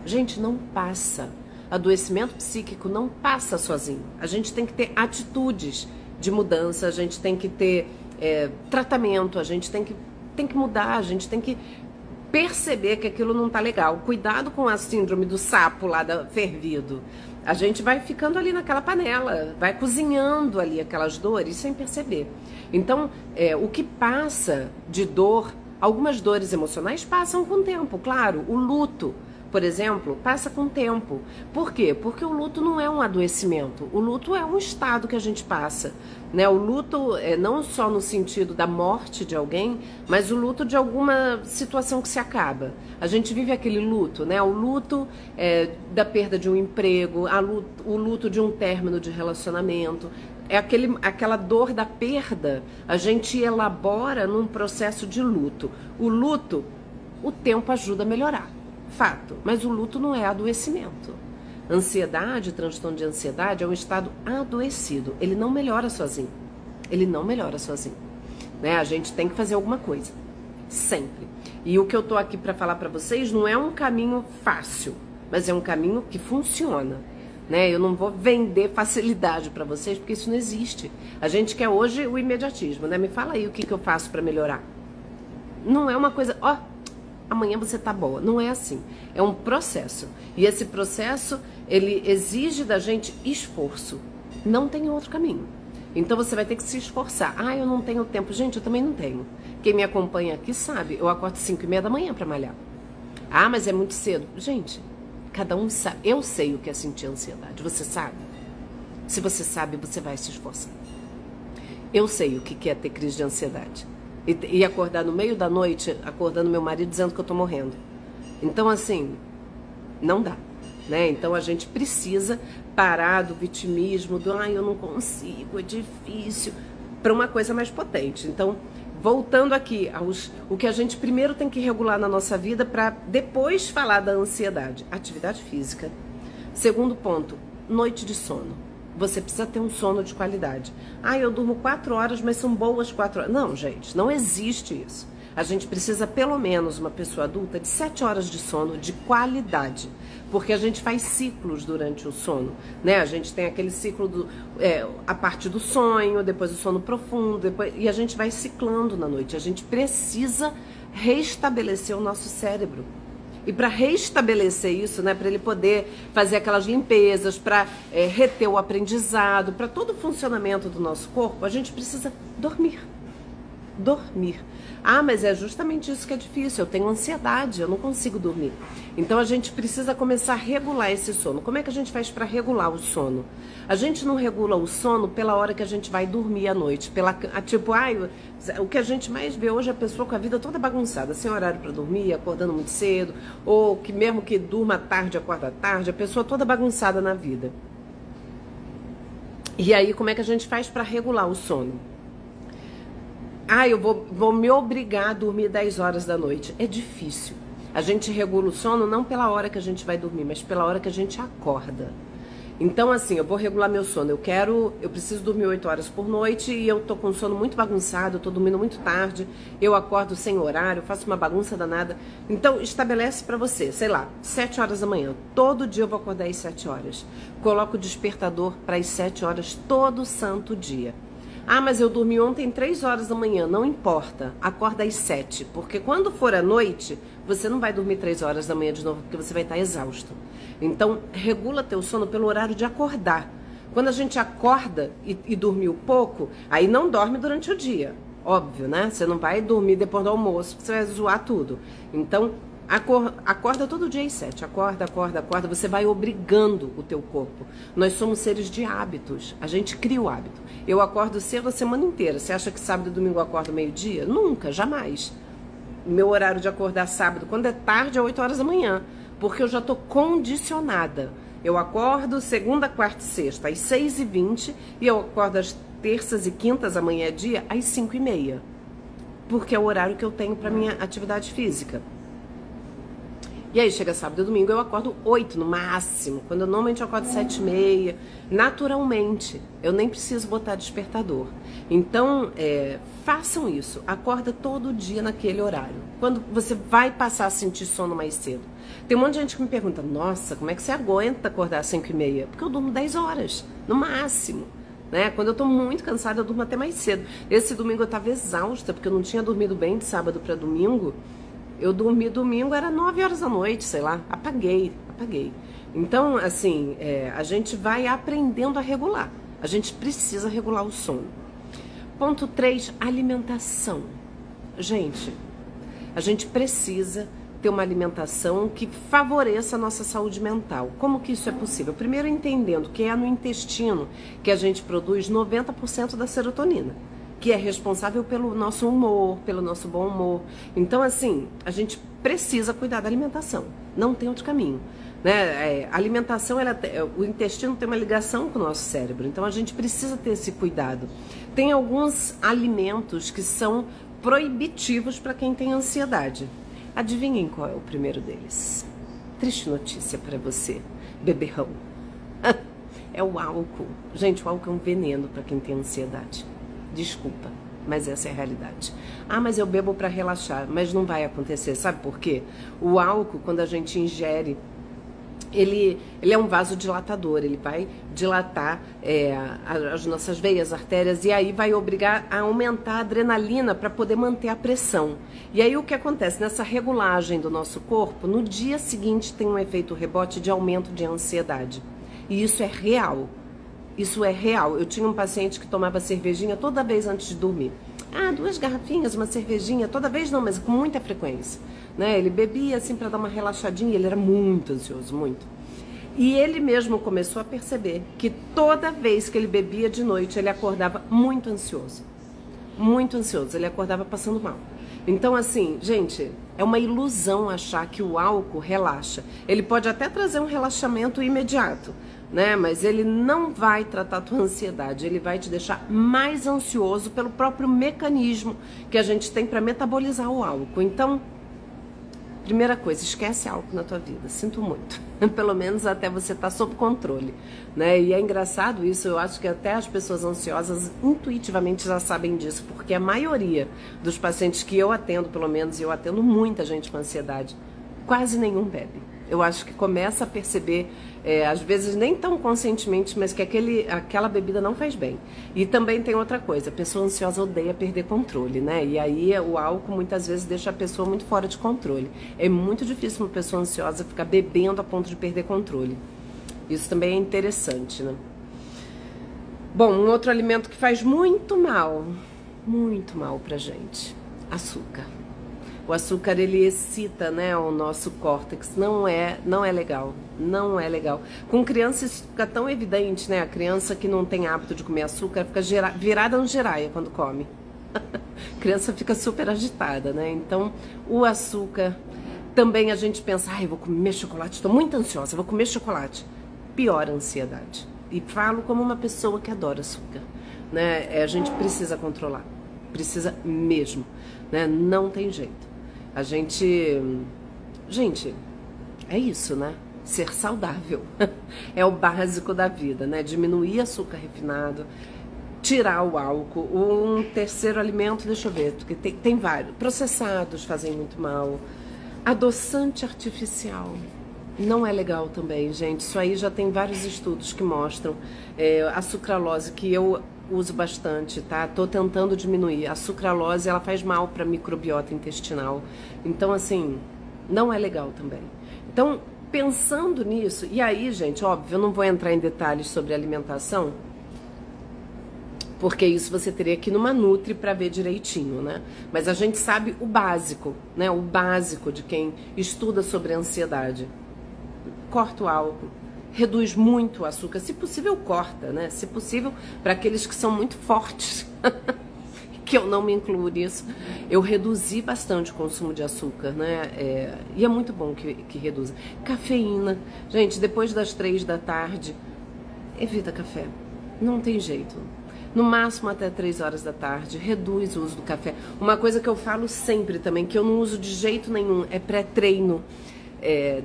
Gente, não passa. Adoecimento psíquico não passa sozinho. A gente tem que ter atitudes de mudança, a gente tem que ter tratamento, a gente tem que mudar, a gente tem que perceber que aquilo não tá legal. Cuidado com a síndrome do sapo lá fervido. A gente vai ficando ali naquela panela, vai cozinhando ali aquelas dores sem perceber. Então, o que passa de dor, algumas dores emocionais passam com o tempo, claro. O luto, por exemplo, passa com o tempo. Por quê? Porque o luto não é um adoecimento. O luto é um estado que a gente passa, né? O luto não só no sentido da morte de alguém, mas o luto de alguma situação que se acaba. A gente vive aquele luto, né? O luto da perda de um emprego, o luto de um término de relacionamento. É aquela dor da perda, a gente elabora num processo de luto. O luto, o tempo ajuda a melhorar. Fato, mas o luto não é adoecimento. Ansiedade, transtorno de ansiedade é um estado adoecido. Ele não melhora sozinho. Ele não melhora sozinho. Né? A gente tem que fazer alguma coisa. Sempre. E o que eu tô aqui para falar para vocês não é um caminho fácil, mas é um caminho que funciona. Né? Eu não vou vender facilidade para vocês, porque isso não existe. A gente quer hoje o imediatismo. Né? Me fala aí o que eu faço para melhorar. Não é uma coisa... amanhã você tá boa. Não é assim. É um processo. E esse processo, ele exige da gente esforço. Não tem outro caminho. Então você vai ter que se esforçar. Ah, eu não tenho tempo. Gente, eu também não tenho. Quem me acompanha aqui sabe, eu acordo 5h30 da manhã para malhar. Ah, mas é muito cedo. Gente, cada um sabe. Eu sei o que é sentir ansiedade. Você sabe? Se você sabe, você vai se esforçar. Eu sei o que é ter crise de ansiedade. E acordar no meio da noite, acordando meu marido dizendo que eu tô morrendo. Então, assim, não dá, né? Então a gente precisa parar do vitimismo, do eu não consigo, é difícil, para uma coisa mais potente. Então, voltando aqui o que a gente primeiro tem que regular na nossa vida para depois falar da ansiedade. Atividade física. Segundo ponto, noite de sono. Você precisa ter um sono de qualidade. Ah, eu durmo 4 horas, mas são boas 4 horas. Não, gente, não existe isso. A gente precisa, pelo menos, uma pessoa adulta, de 7 horas de sono de qualidade. Porque a gente faz ciclos durante o sono, né? A gente tem aquele ciclo, a parte do sonho, depois o sono profundo, e a gente vai ciclando na noite. A gente precisa restabelecer o nosso cérebro. E para restabelecer isso, né, para ele poder fazer aquelas limpezas, para reter o aprendizado, para todo o funcionamento do nosso corpo, a gente precisa dormir. Dormir. Ah, mas é justamente isso que é difícil. Eu tenho ansiedade, eu não consigo dormir. Então a gente precisa começar a regular esse sono. Como é que a gente faz para regular o sono? A gente não regula o sono pela hora que a gente vai dormir à noite. O que a gente mais vê hoje é a pessoa com a vida toda bagunçada, sem horário para dormir, acordando muito cedo, ou que mesmo que durma tarde, acorda tarde, a pessoa toda bagunçada na vida. E aí, como é que a gente faz para regular o sono? Ah, eu vou me obrigar a dormir 10 horas da noite. É difícil. A gente regula o sono não pela hora que a gente vai dormir, mas pela hora que a gente acorda. Então, assim, eu vou regular meu sono. Eu preciso dormir 8 horas por noite e eu tô com sono muito bagunçado, eu tô dormindo muito tarde, eu acordo sem horário, faço uma bagunça danada. Então, estabelece pra você, sei lá, 7 horas da manhã. Todo dia eu vou acordar às 7 horas. Coloco o despertador para as 7 horas todo santo dia. Ah, mas eu dormi ontem 3 horas da manhã. Não importa, acorda às 7. Porque quando for à noite, você não vai dormir 3 horas da manhã de novo, porque você vai estar exausto. Então, regula teu sono pelo horário de acordar. Quando a gente acorda e dormiu pouco, aí não dorme durante o dia. Óbvio, né? Você não vai dormir depois do almoço, porque você vai zoar tudo. Então, acorda todo dia às 7. Acorda. Você vai obrigando o teu corpo. Nós somos seres de hábitos. A gente cria o hábito. Eu acordo cedo a semana inteira. Você acha que sábado e domingo eu acordo meio-dia? Nunca, jamais. Meu horário de acordar sábado, quando é tarde, é 8 horas da manhã. Porque eu já tô condicionada. Eu acordo segunda, quarta e sexta às 6h20 e eu acordo às terças e quintas, amanhã é dia, às 5h30. Porque é o horário que eu tenho para minha atividade física. E aí chega sábado e domingo, eu acordo 8 no máximo, quando eu normalmente eu acordo 7h30, naturalmente, eu nem preciso botar despertador. Então, façam isso, acorda todo dia naquele horário, quando você vai passar a sentir sono mais cedo. Tem um monte de gente que me pergunta, nossa, como é que você aguenta acordar às 5h30? Porque eu durmo 10 horas, no máximo. Né? Quando eu tô muito cansada, eu durmo até mais cedo. Esse domingo eu tava exausta, porque eu não tinha dormido bem de sábado para domingo. Eu dormi domingo, era 9 horas da noite, sei lá, apaguei. Então, assim, a gente vai aprendendo a regular. A gente precisa regular o sono. Ponto 3, alimentação. Gente, a gente precisa ter uma alimentação que favoreça a nossa saúde mental. Como que isso é possível? Primeiro, entendendo que é no intestino que a gente produz 90% da serotonina, que é responsável pelo nosso humor, pelo nosso bom humor. Então, assim, a gente precisa cuidar da alimentação. Não tem outro caminho. Né? A alimentação, o intestino tem uma ligação com o nosso cérebro. Então, a gente precisa ter esse cuidado. Tem alguns alimentos que são proibitivos para quem tem ansiedade. Adivinhem qual é o primeiro deles? Triste notícia para você, beberrão. É o álcool. Gente, o álcool é um veneno para quem tem ansiedade. Desculpa, mas essa é a realidade. Ah, mas eu bebo para relaxar. Mas não vai acontecer, sabe por quê? O álcool, quando a gente ingere, ele é um vasodilatador, ele vai dilatar as nossas veias, artérias, e aí vai obrigar a aumentar a adrenalina para poder manter a pressão. E aí o que acontece? Nessa regulagem do nosso corpo, no dia seguinte tem um efeito rebote de aumento de ansiedade. E isso é real. Isso é real. Eu tinha um paciente que tomava cervejinha toda vez antes de dormir. Ah, 2 garrafinhas, uma cervejinha, toda vez não, mas com muita frequência. Né? Ele bebia assim para dar uma relaxadinha, ele era muito ansioso, muito. E ele mesmo começou a perceber que toda vez que ele bebia de noite, ele acordava muito ansioso. Muito ansioso, ele acordava passando mal. Então, assim, gente, é uma ilusão achar que o álcool relaxa. Ele pode até trazer um relaxamento imediato, né? Mas ele não vai tratar a tua ansiedade, ele vai te deixar mais ansioso pelo próprio mecanismo que a gente tem para metabolizar o álcool. Então, primeira coisa, esquece álcool na tua vida, sinto muito. Pelo menos até você estar sob controle, né? E é engraçado isso, eu acho que até as pessoas ansiosas intuitivamente já sabem disso, porque a maioria dos pacientes que eu atendo, pelo menos, e eu atendo muita gente com ansiedade, quase nenhum bebe. Eu acho que começa a perceber, às vezes nem tão conscientemente, mas que aquela bebida não faz bem. E também tem outra coisa, a pessoa ansiosa odeia perder controle, né? E aí o álcool muitas vezes deixa a pessoa muito fora de controle. É muito difícil uma pessoa ansiosa ficar bebendo a ponto de perder controle. Isso também é interessante, né? Bom, um outro alimento que faz muito mal pra gente, açúcar. O açúcar, ele excita, né, o nosso córtex, não é legal, não é legal. Com criança isso fica tão evidente, né, a criança que não tem hábito de comer açúcar fica virada no giraia quando come. A criança fica super agitada, né, então o açúcar, também a gente pensa, ai, eu vou comer chocolate, estou muito ansiosa, vou comer chocolate. Piora a ansiedade. E falo como uma pessoa que adora açúcar, né, a gente precisa controlar, precisa mesmo, né, não tem jeito. Gente, é isso, né? Ser saudável é o básico da vida, né? Diminuir açúcar refinado, tirar o álcool. Um terceiro alimento, deixa eu ver, porque tem vários. Processados fazem muito mal. Adoçante artificial não é legal também, gente. Isso aí já tem vários estudos que mostram. A sucralose, que eu uso bastante, tá? Tô tentando diminuir. A sucralose, ela faz mal para microbiota intestinal. Então, assim, não é legal também. Então, pensando nisso, e aí, gente, óbvio, eu não vou entrar em detalhes sobre alimentação, porque isso você teria que ir numa Nutri para ver direitinho, né? Mas a gente sabe o básico, né? O básico de quem estuda sobre ansiedade. Corta o álcool. Reduz muito o açúcar, se possível corta, né? Se possível, para aqueles que são muito fortes, que eu não me incluo nisso, eu reduzi bastante o consumo de açúcar, né? E é muito bom que reduza. Cafeína, gente, depois das 3 da tarde, evita café, não tem jeito. No máximo até 3 horas da tarde, reduz o uso do café. Uma coisa que eu falo sempre também, que eu não uso de jeito nenhum, é pré-treino.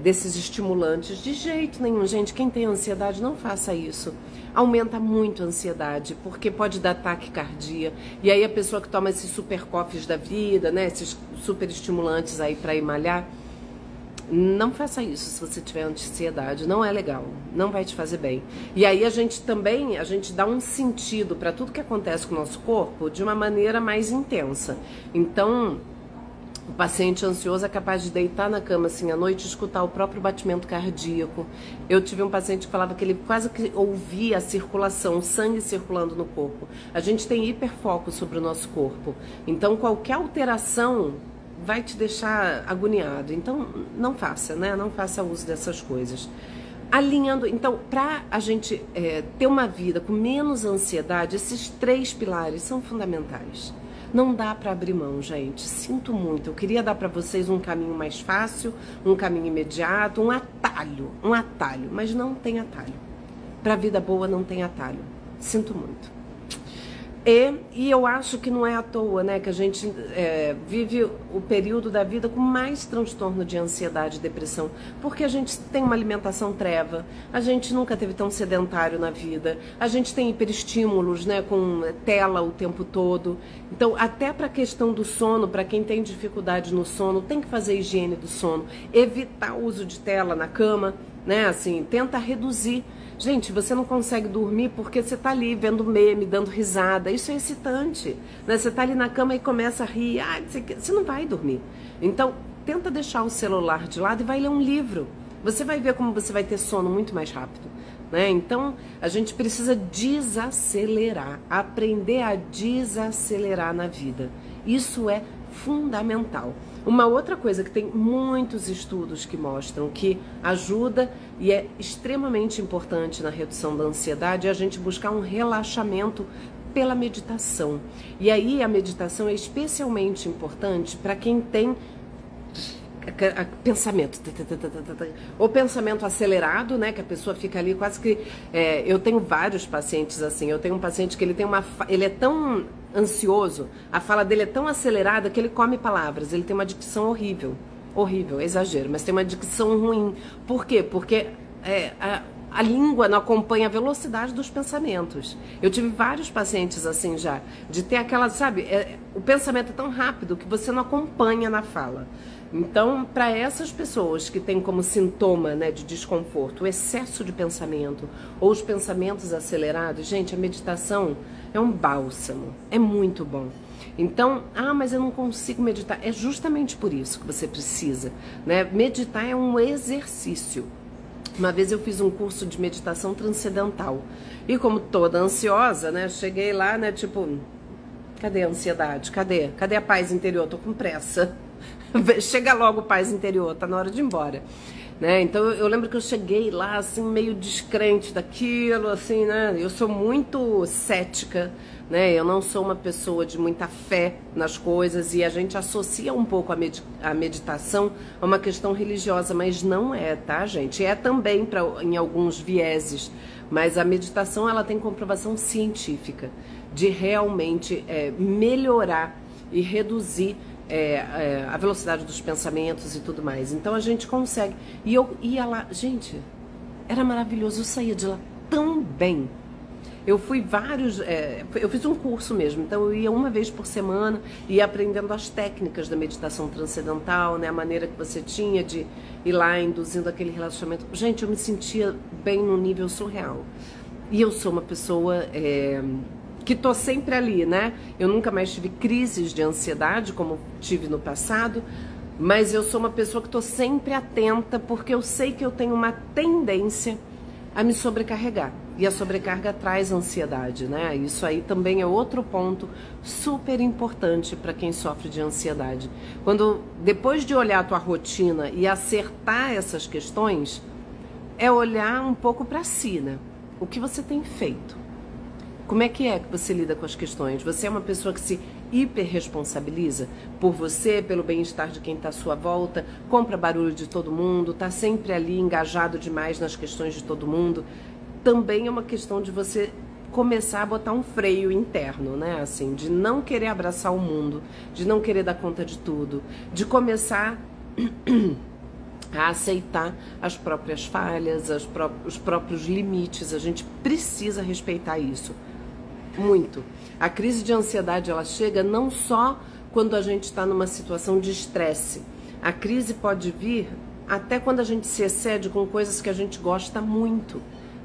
desses estimulantes. De jeito nenhum, gente. Quem tem ansiedade, não faça isso. Aumenta muito a ansiedade, porque pode dar taquicardia. E aí a pessoa que toma esses super coffees da vida, né, esses super estimulantes aí para ir malhar, não faça isso se você tiver ansiedade, não é legal, não vai te fazer bem. E aí a gente dá um sentido para tudo que acontece com o nosso corpo de uma maneira mais intensa. Então, o paciente ansioso é capaz de deitar na cama assim à noite e escutar o próprio batimento cardíaco. Eu tive um paciente que falava que ele quase que ouvia a circulação, o sangue circulando no corpo. A gente tem hiperfoco sobre o nosso corpo. Então, qualquer alteração vai te deixar agoniado. Então, não faça, né? Não faça uso dessas coisas. Alinhando, então, para a gente ter uma vida com menos ansiedade, esses 3 pilares são fundamentais. Não dá para abrir mão, gente. Sinto muito. Eu queria dar para vocês um caminho mais fácil, um caminho imediato, um atalho, mas não tem atalho. Para a vida boa não tem atalho. Sinto muito. E eu acho que não é à toa, né, que a gente vive o período da vida com mais transtorno de ansiedade e depressão, porque a gente tem uma alimentação treva, a gente nunca teve tão sedentário na vida, a gente tem hiperestímulos, né, com tela o tempo todo. Então, até para a questão do sono, para quem tem dificuldade no sono, tem que fazer higiene do sono, evitar o uso de tela na cama, né, assim, tenta reduzir. Gente, você não consegue dormir porque você tá ali vendo meme, dando risada. Isso é excitante, né? Você tá ali na cama e começa a rir. Você não vai dormir. Então, tenta deixar o celular de lado e vai ler um livro. Você vai ver como você vai ter sono muito mais rápido, né? Então, a gente precisa desacelerar, aprender a desacelerar na vida. Isso é fundamental. Uma outra coisa que tem muitos estudos que mostram que ajuda e é extremamente importante na redução da ansiedade é a gente buscar um relaxamento pela meditação. E aí a meditação é especialmente importante para quem tem pensamento, ou pensamento acelerado, né, que a pessoa fica ali quase que, eu tenho vários pacientes assim, eu tenho um paciente que ele é tão ansioso, a fala dele é tão acelerada que ele come palavras, ele tem uma dicção horrível, exagero, mas tem uma dicção ruim. Por quê? Porque a língua não acompanha a velocidade dos pensamentos. Eu tive vários pacientes assim já, de ter aquela, sabe, o pensamento é tão rápido que você não acompanha na fala. Então, para essas pessoas que têm como sintoma, né, de desconforto o excesso de pensamento ou os pensamentos acelerados, gente, a meditação é um bálsamo, é muito bom. Então, mas eu não consigo meditar. É justamente por isso que você precisa, né? Meditar é um exercício. Uma vez eu fiz um curso de meditação transcendental e como toda ansiosa, né, cheguei lá, né, tipo, cadê a ansiedade? Cadê a paz interior? Tô com pressa. Chega logo, paz interior, tá na hora de ir embora, né? Então eu lembro que eu cheguei lá assim meio descrente daquilo, assim, né? Eu sou muito cética, né? Eu não sou uma pessoa de muita fé nas coisas e a gente associa um pouco a meditação a uma questão religiosa, mas não é, tá, gente? É também em alguns vieses, mas a meditação ela tem comprovação científica de realmente melhorar e reduzir a velocidade dos pensamentos e tudo mais. Então a gente consegue. E eu ia lá, gente, era maravilhoso, eu saía de lá tão bem. Eu fui eu fiz um curso mesmo, então eu ia uma vez por semana, ia aprendendo as técnicas da meditação transcendental, né, a maneira que você tinha de ir lá induzindo aquele relaxamento. Gente, eu me sentia bem num nível surreal. E eu sou uma pessoa que tô sempre ali, né? Eu nunca mais tive crises de ansiedade como tive no passado, mas eu sou uma pessoa que tô sempre atenta porque eu sei que eu tenho uma tendência a me sobrecarregar. E a sobrecarga traz ansiedade, né? Isso aí também é outro ponto super importante para quem sofre de ansiedade. Depois de olhar a tua rotina e acertar essas questões, é olhar um pouco para si, né? O que você tem feito? Como é que você lida com as questões? Você é uma pessoa que se hiperresponsabiliza por você, pelo bem-estar de quem está à sua volta, compra barulho de todo mundo, está sempre ali engajado demais nas questões de todo mundo. Também é uma questão de você começar a botar um freio interno, né? Assim, de não querer abraçar o mundo, de não querer dar conta de tudo, de começar a aceitar as próprias falhas, os próprios limites. A gente precisa respeitar isso. Muito. A crise de ansiedade, ela chega não só quando a gente está numa situação de estresse. A crise pode vir até quando a gente se excede com coisas que a gente gosta muito,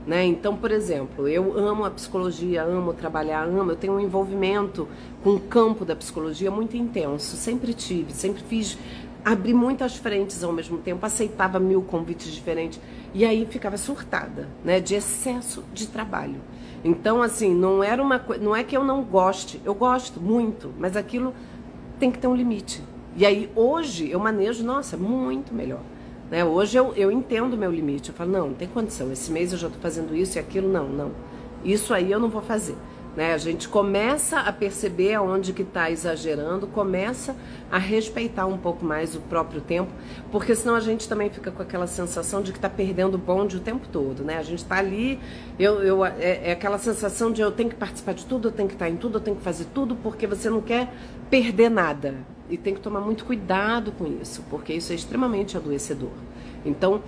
né? Então, por exemplo, eu amo a psicologia, amo trabalhar, eu tenho um envolvimento com o campo da psicologia muito intenso, sempre tive, sempre fiz, abri muitas frentes ao mesmo tempo, aceitava 1000 convites diferentes e aí ficava surtada, né, de excesso de trabalho. Então, assim, não é que eu não goste, eu gosto muito, mas aquilo tem que ter um limite. E aí hoje eu manejo, nossa, muito melhor. Né? Hoje eu entendo o meu limite, eu falo, não tem condição, esse mês eu já estou fazendo isso e aquilo, não. Isso aí eu não vou fazer. Né? A gente começa a perceber aonde que está exagerando, começa a respeitar um pouco mais o próprio tempo, porque senão a gente também fica com aquela sensação de que está perdendo o bonde o tempo todo. Né? A gente está ali, é aquela sensação de eu tenho que participar de tudo, eu tenho que estar em tudo, eu tenho que fazer tudo, porque você não quer perder nada. E tem que tomar muito cuidado com isso, porque isso é extremamente adoecedor. Então,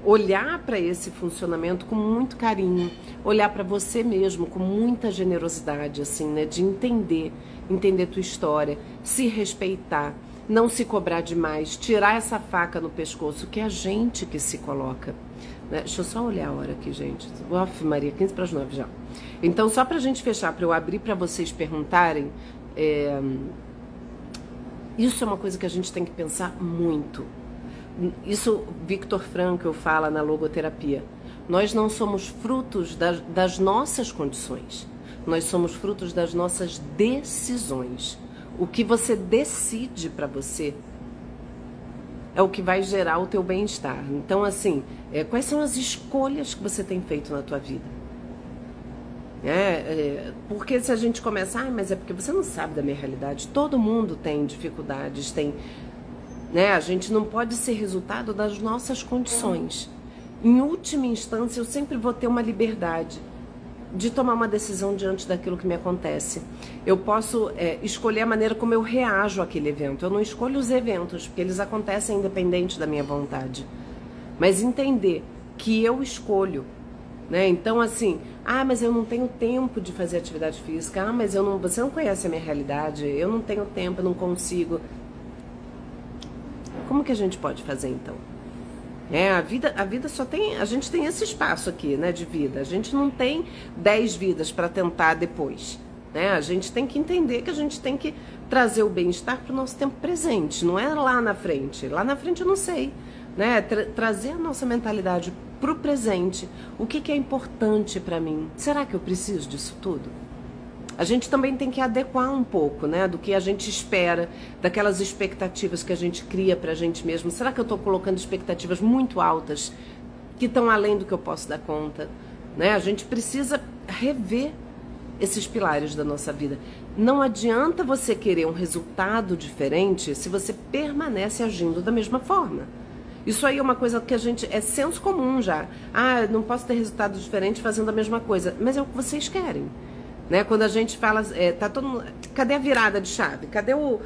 olhar para esse funcionamento com muito carinho, olhar para você mesmo com muita generosidade, assim, né? De entender tua história, se respeitar, não se cobrar demais, tirar essa faca no pescoço, que é a gente que se coloca. Né? Deixa eu só olhar a hora aqui, gente. Uf, Maria, 15 para as 9 já. Então, só para a gente fechar, para eu abrir para vocês perguntarem... Isso é uma coisa que a gente tem que pensar muito. Isso Viktor Frankl fala na logoterapia. Nós não somos frutos das nossas condições. Nós somos frutos das nossas decisões. O que você decide para você é o que vai gerar o teu bem-estar. Então, assim, quais são as escolhas que você tem feito na tua vida? Porque se a gente começa, mas é porque você não sabe da minha realidade, todo mundo tem dificuldades, né? A gente não pode ser resultado das nossas condições. Em última instância, eu sempre vou ter uma liberdade de tomar uma decisão diante daquilo que me acontece. Eu posso escolher a maneira como eu reajo àquele evento. Eu não escolho os eventos, porque eles acontecem independente da minha vontade. Mas entender que eu escolho. Né? Então, assim, mas eu não tenho tempo de fazer atividade física, mas você não conhece a minha realidade, eu não tenho tempo, eu não consigo. Como que a gente pode fazer, então? A vida só tem, a gente tem esse espaço aqui, né, de vida, a gente não tem 10 vidas para tentar depois, né? A gente tem que entender que a gente tem que trazer o bem-estar para o nosso tempo presente, não é lá na frente eu não sei, né? Trazer a nossa mentalidade para o presente. O que é importante para mim? Será que eu preciso disso tudo? A gente também tem que adequar um pouco, né, do que a gente espera, daquelas expectativas que a gente cria para a gente mesmo. Será que eu estou colocando expectativas muito altas, que estão além do que eu posso dar conta? Né? A gente precisa rever esses pilares da nossa vida. Não adianta você querer um resultado diferente se você permanece agindo da mesma forma. Isso aí é uma coisa que é senso comum já. Não posso ter resultado diferente fazendo a mesma coisa. Mas é o que vocês querem. Né? Quando a gente fala, tá todo mundo, cadê a virada de chave? Cadê o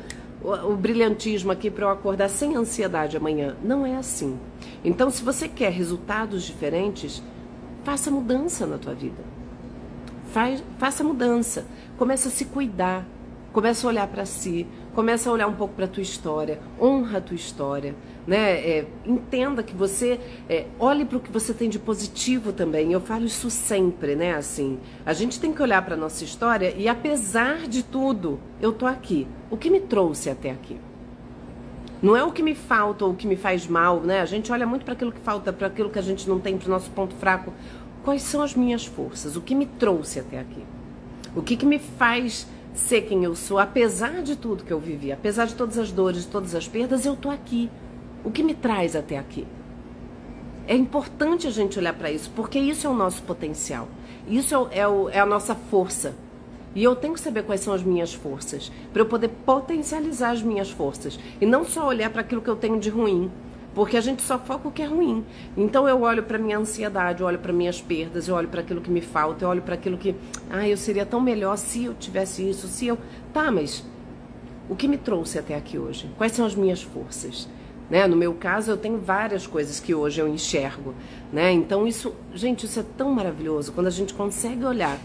brilhantismo aqui para eu acordar sem ansiedade amanhã? Não é assim. Então, se você quer resultados diferentes, faça mudança na tua vida. Faça mudança. Começa a se cuidar. Começa a olhar para si. Começa a olhar um pouco para a tua história. Honra a tua história. Né? Entenda que você olhe para o que você tem de positivo também. Eu falo isso sempre, né? Assim, a gente tem que olhar para a nossa história e, apesar de tudo, eu tô aqui. O que me trouxe até aqui? Não é o que me falta ou o que me faz mal, né? A gente olha muito para aquilo que falta, para aquilo que a gente não tem, para o nosso ponto fraco. Quais são as minhas forças? O que me trouxe até aqui? O que me faz ser quem eu sou, apesar de tudo que eu vivi, apesar de todas as dores, de todas as perdas, eu tô aqui. O que me traz até aqui? É importante a gente olhar para isso, porque isso é o nosso potencial. Isso é a nossa força. E eu tenho que saber quais são as minhas forças, para eu poder potencializar as minhas forças. E não só olhar para aquilo que eu tenho de ruim, porque a gente só foca o que é ruim. Então eu olho para minha ansiedade, eu olho para minhas perdas, eu olho para aquilo que me falta, eu olho para aquilo que... eu seria tão melhor se eu tivesse isso, se eu... Tá, mas o que me trouxe até aqui hoje? Quais são as minhas forças? né? No meu caso, eu tenho várias coisas que hoje eu enxergo, né? Então isso, gente, isso é tão maravilhoso quando a gente consegue olhar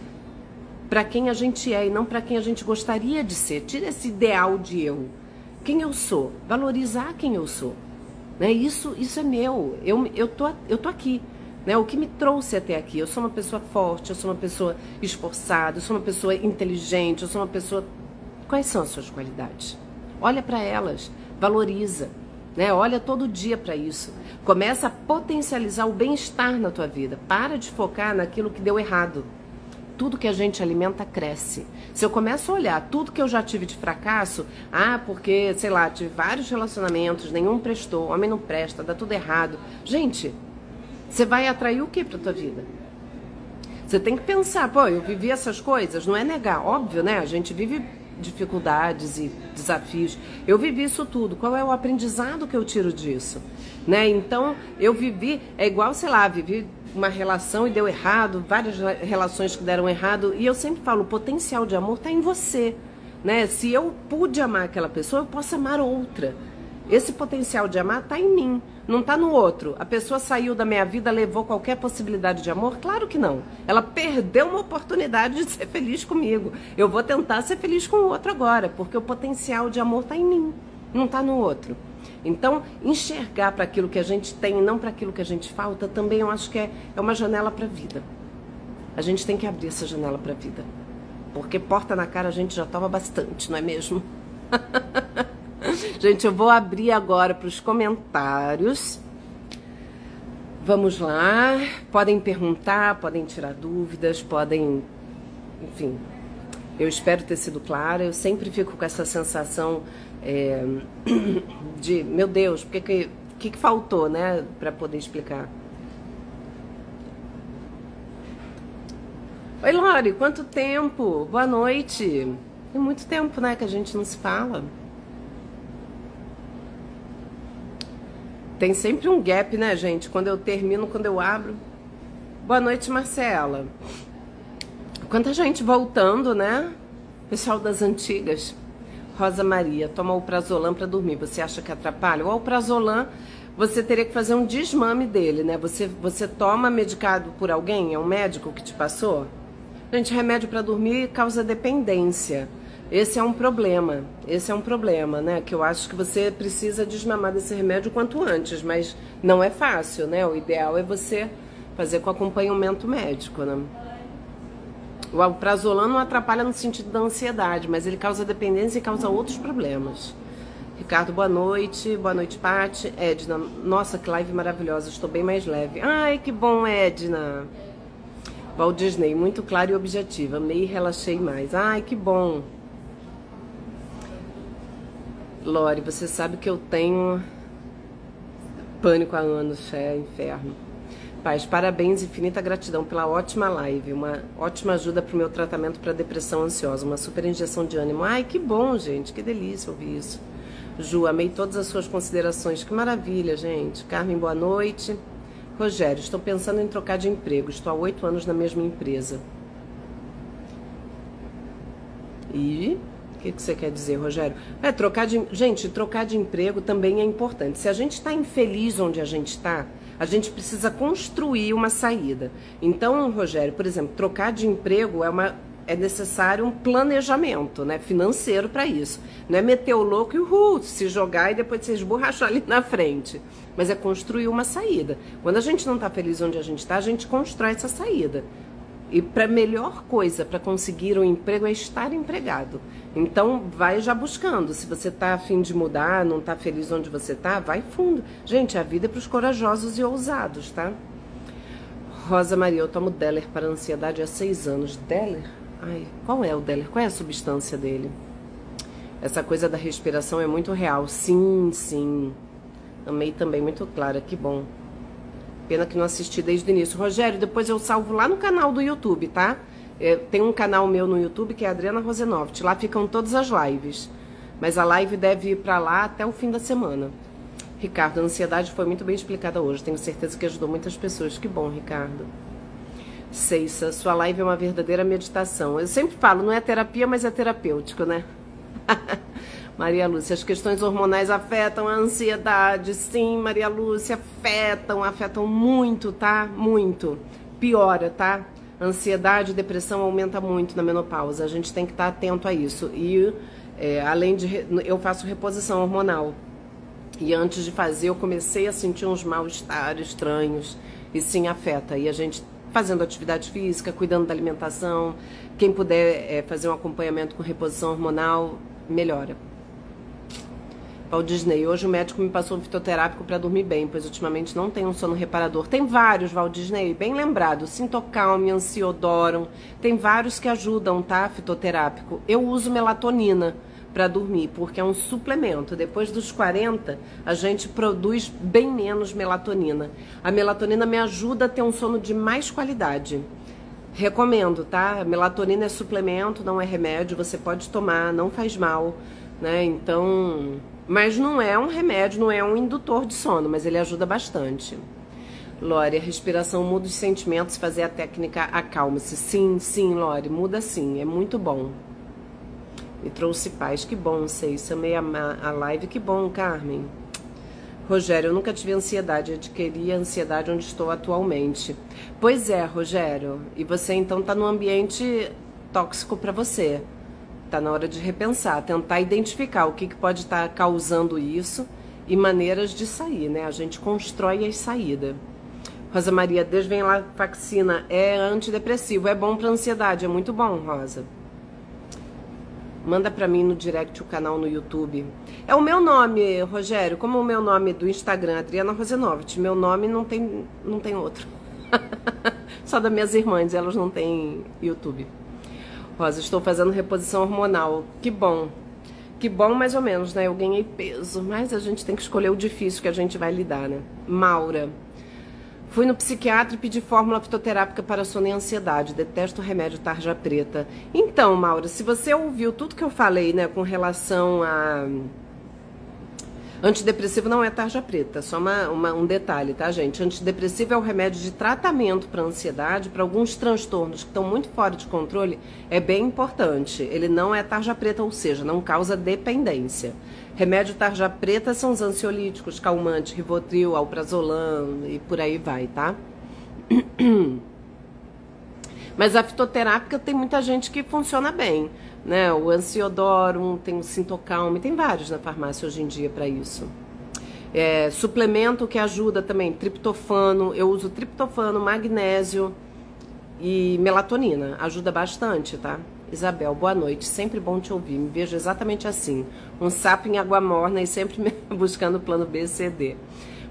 para quem a gente é e não para quem a gente gostaria de ser. Tira esse ideal de eu. Quem eu sou? Valorizar quem eu sou, né? Isso é meu. Eu tô aqui, né? O que me trouxe até aqui? Eu sou uma pessoa forte, eu sou uma pessoa esforçada, eu sou uma pessoa inteligente, eu sou uma pessoa. Quais são as suas qualidades? Olha para elas, valoriza, né? Olha todo dia para isso. Começa a potencializar o bem-estar na tua vida. Para de focar naquilo que deu errado. Tudo que a gente alimenta cresce. Se eu começo a olhar tudo que eu já tive de fracasso, porque, sei lá, tive vários relacionamentos, nenhum prestou, homem não presta, dá tudo errado. Gente, você vai atrair o que pra tua vida? Você tem que pensar, pô, eu vivi essas coisas, não é negar, óbvio, né? A gente vive dificuldades e desafios. Eu vivi isso tudo. Qual é o aprendizado que eu tiro disso? Né? Então, eu vivi, é igual, sei lá, vivi uma relação e deu errado, várias relações que deram errado, e eu sempre falo, o potencial de amor está em você, né? Se eu pude amar aquela pessoa, eu posso amar outra. Esse potencial de amar está em mim, não está no outro. A pessoa saiu da minha vida, levou qualquer possibilidade de amor? Claro que não. Ela perdeu uma oportunidade de ser feliz comigo. Eu vou tentar ser feliz com o outro agora, porque o potencial de amor está em mim, não está no outro. Então, enxergar para aquilo que a gente tem e não para aquilo que a gente falta, também eu acho que é uma janela para a vida. A gente tem que abrir essa janela para a vida. Porque porta na cara a gente já toma bastante, não é mesmo? Gente, eu vou abrir agora para os comentários. Vamos lá. Podem perguntar, podem tirar dúvidas, podem... Enfim, eu espero ter sido clara. Eu sempre fico com essa sensação... de, meu Deus, o que faltou, né, para poder explicar. Oi, Lori, quanto tempo? Boa noite. Tem muito tempo, né, que a gente não se fala. Tem sempre um gap, né, gente, quando eu termino, quando eu abro. Boa noite, Marcela. Quanta gente voltando, né, pessoal das antigas. Rosa Maria, toma o prazolam para dormir. Você acha que atrapalha? O prazolam, você teria que fazer um desmame dele, né? Você toma medicado por alguém? É um médico que te passou? Gente, remédio para dormir causa dependência. Esse é um problema. Esse é um problema, né? Que eu acho que você precisa desmamar desse remédio o quanto antes. Mas não é fácil, né? O ideal é você fazer com acompanhamento médico, né? O alprazolam não atrapalha no sentido da ansiedade, mas ele causa dependência e causa outros problemas. Ricardo, boa noite. Boa noite, Paty. Edna, nossa, que live maravilhosa. Estou bem mais leve. Ai, que bom, Edna. Walt Disney, muito clara e objetiva. Amei e relaxei mais. Ai, que bom. Lori, você sabe que eu tenho pânico há anos. É inferno. Paz, parabéns, infinita gratidão pela ótima live, uma ótima ajuda para o meu tratamento para depressão ansiosa, uma super injeção de ânimo. Ai, que bom, gente, que delícia ouvir isso. Ju, amei todas as suas considerações, que maravilha, gente. Carmen, boa noite. Rogério, estou pensando em trocar de emprego, estou há 8 anos na mesma empresa. E o que você quer dizer, Rogério? Gente, trocar de emprego também é importante. Se a gente está infeliz onde a gente está, a gente precisa construir uma saída. Então, Rogério, por exemplo, trocar de emprego é necessário um planejamento, né, financeiro para isso. Não é meter o louco e se jogar e depois se esborrachar ali na frente. Mas é construir uma saída. Quando a gente não está feliz onde a gente está, a gente constrói essa saída. E para melhor coisa para conseguir um emprego é estar empregado. Então, vai já buscando. Se você está a fim de mudar, não está feliz onde você está, vai fundo. Gente, a vida é para os corajosos e ousados, tá? Rosa Maria, eu tomo Deller para ansiedade há 6 anos. Deller? Ai, qual é o Deller? Qual é a substância dele? Essa coisa da respiração é muito real. Sim, sim. Amei também, muito clara, que bom. Pena que não assisti desde o início. Rogério, depois eu salvo lá no canal do YouTube, tá? Tem um canal meu no YouTube que é Adriana Rosenoft. Lá ficam todas as lives. Mas a live deve ir pra lá até o fim da semana. Ricardo, a ansiedade foi muito bem explicada hoje. Tenho certeza que ajudou muitas pessoas. Que bom, Ricardo. Ceissa, sua live é uma verdadeira meditação. Eu sempre falo, não é terapia, mas é terapêutico, né? Maria Lúcia, as questões hormonais afetam a ansiedade. Sim, Maria Lúcia, afetam muito, tá? Muito. Piora, tá? Ansiedade e depressão aumenta muito na menopausa. A gente tem que estar atento a isso. E além de... eu faço reposição hormonal. E antes de fazer, eu comecei a sentir uns mal-estar estranhos. E sim, afeta. E a gente fazendo atividade física, cuidando da alimentação, quem puder fazer um acompanhamento com reposição hormonal, melhora. Walt Disney, hoje o médico me passou um fitoterápico para dormir bem, pois ultimamente não tenho um sono reparador. Tem vários, Walt Disney, bem lembrado, Sintocalme, Ansiodoron, tem vários que ajudam, tá, fitoterápico. Eu uso melatonina para dormir, porque é um suplemento. Depois dos 40, a gente produz bem menos melatonina. A melatonina me ajuda a ter um sono de mais qualidade. Recomendo, tá? Melatonina é suplemento, não é remédio, você pode tomar, não faz mal, né? Então, mas não é um remédio, não é um indutor de sono, mas ele ajuda bastante. Lore, a respiração muda os sentimentos, fazer a técnica acalma-se. Sim, sim, Lore, muda sim, é muito bom. Me trouxe paz, que bom, sei, amei a live, que bom, Carmen. Rogério, eu nunca tive ansiedade, adquiri a ansiedade onde estou atualmente. Pois é, Rogério, e você então tá num ambiente tóxico para você. Tá na hora de repensar, tentar identificar o que pode estar causando isso e maneiras de sair, né? A gente constrói as saídas. Rosa Maria, desvenlafaxina é antidepressivo, é bom para ansiedade, é muito bom, Rosa. Manda pra mim no direct o canal no YouTube. É o meu nome, Rogério, como o meu nome do Instagram, Adriana Rosenovich. Meu nome não tem outro. Só das minhas irmãs, elas não têm YouTube. Rosa, estou fazendo reposição hormonal. Que bom. Que bom mais ou menos, né? Eu ganhei peso, mas a gente tem que escolher o difícil que a gente vai lidar, né? Maura. Fui no psiquiatra e pedi fórmula fitoterápica para sono e ansiedade. Detesto o remédio tarja preta. Então, Maura, se você ouviu tudo que eu falei, né, com relação a... Antidepressivo não é tarja preta, só um detalhe, tá, gente? Antidepressivo é o remédio de tratamento para ansiedade, para alguns transtornos que estão muito fora de controle, é bem importante. Ele não é tarja preta, ou seja, não causa dependência. Remédio tarja preta são os ansiolíticos, calmantes, Rivotril, Alprazolam e por aí vai, tá? Mas a fitoterápica tem muita gente que funciona bem, né? O Ansiodorum, tem o Sintocalme, tem vários na farmácia hoje em dia para isso. Suplemento que ajuda também, triptofano, eu uso triptofano, magnésio e melatonina, ajuda bastante, tá? Isabel, boa noite, sempre bom te ouvir, me vejo exatamente assim, um sapo em água morna e sempre buscando o plano B, C, D,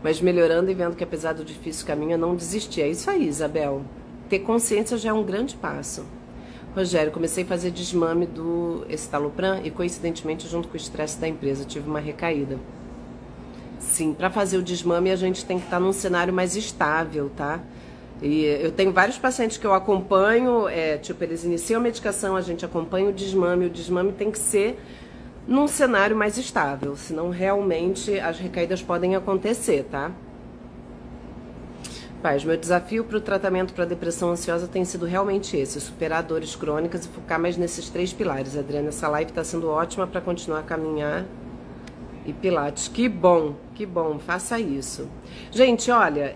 mas melhorando e vendo que apesar do difícil caminho eu não desisti. É isso aí, Isabel, ter consciência já é um grande passo. Rogério, comecei a fazer desmame do escitalopram e coincidentemente junto com o estresse da empresa tive uma recaída. Sim, para fazer o desmame a gente tem que estar num cenário mais estável, tá? E eu tenho vários pacientes que eu acompanho, tipo, eles iniciam a medicação, a gente acompanha o desmame tem que ser num cenário mais estável, senão realmente as recaídas podem acontecer, tá? Paz, meu desafio para o tratamento para depressão ansiosa tem sido realmente esse, superar dores crônicas e focar mais nesses 3 pilares. Adriana, essa live está sendo ótima para continuar a caminhar e pilates. Que bom, faça isso. Gente, olha,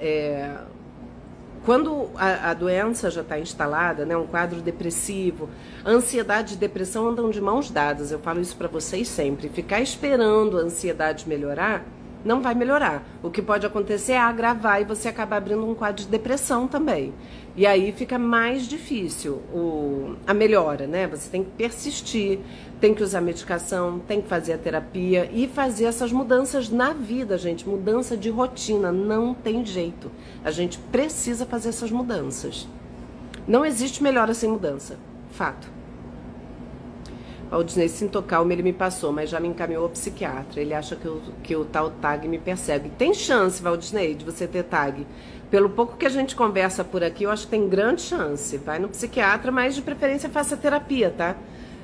quando a doença já está instalada, né, um quadro depressivo, ansiedade e depressão andam de mãos dadas, eu falo isso para vocês sempre. Ficar esperando a ansiedade melhorar, não vai melhorar. O que pode acontecer é agravar e você acabar abrindo um quadro de depressão também. E aí fica mais difícil a melhora, né? Você tem que persistir, tem que usar medicação, tem que fazer a terapia e fazer essas mudanças na vida, gente. Mudança de rotina, não tem jeito. A gente precisa fazer essas mudanças. Não existe melhora sem mudança. Fato. O Disney Sintocalme ele me passou, mas já me encaminhou ao psiquiatra. Ele acha que o tal tag me persegue. Tem chance, Valdisney, de você ter tag. Pelo pouco que a gente conversa por aqui, eu acho que tem grande chance. Vai no psiquiatra, mas de preferência faça terapia, tá?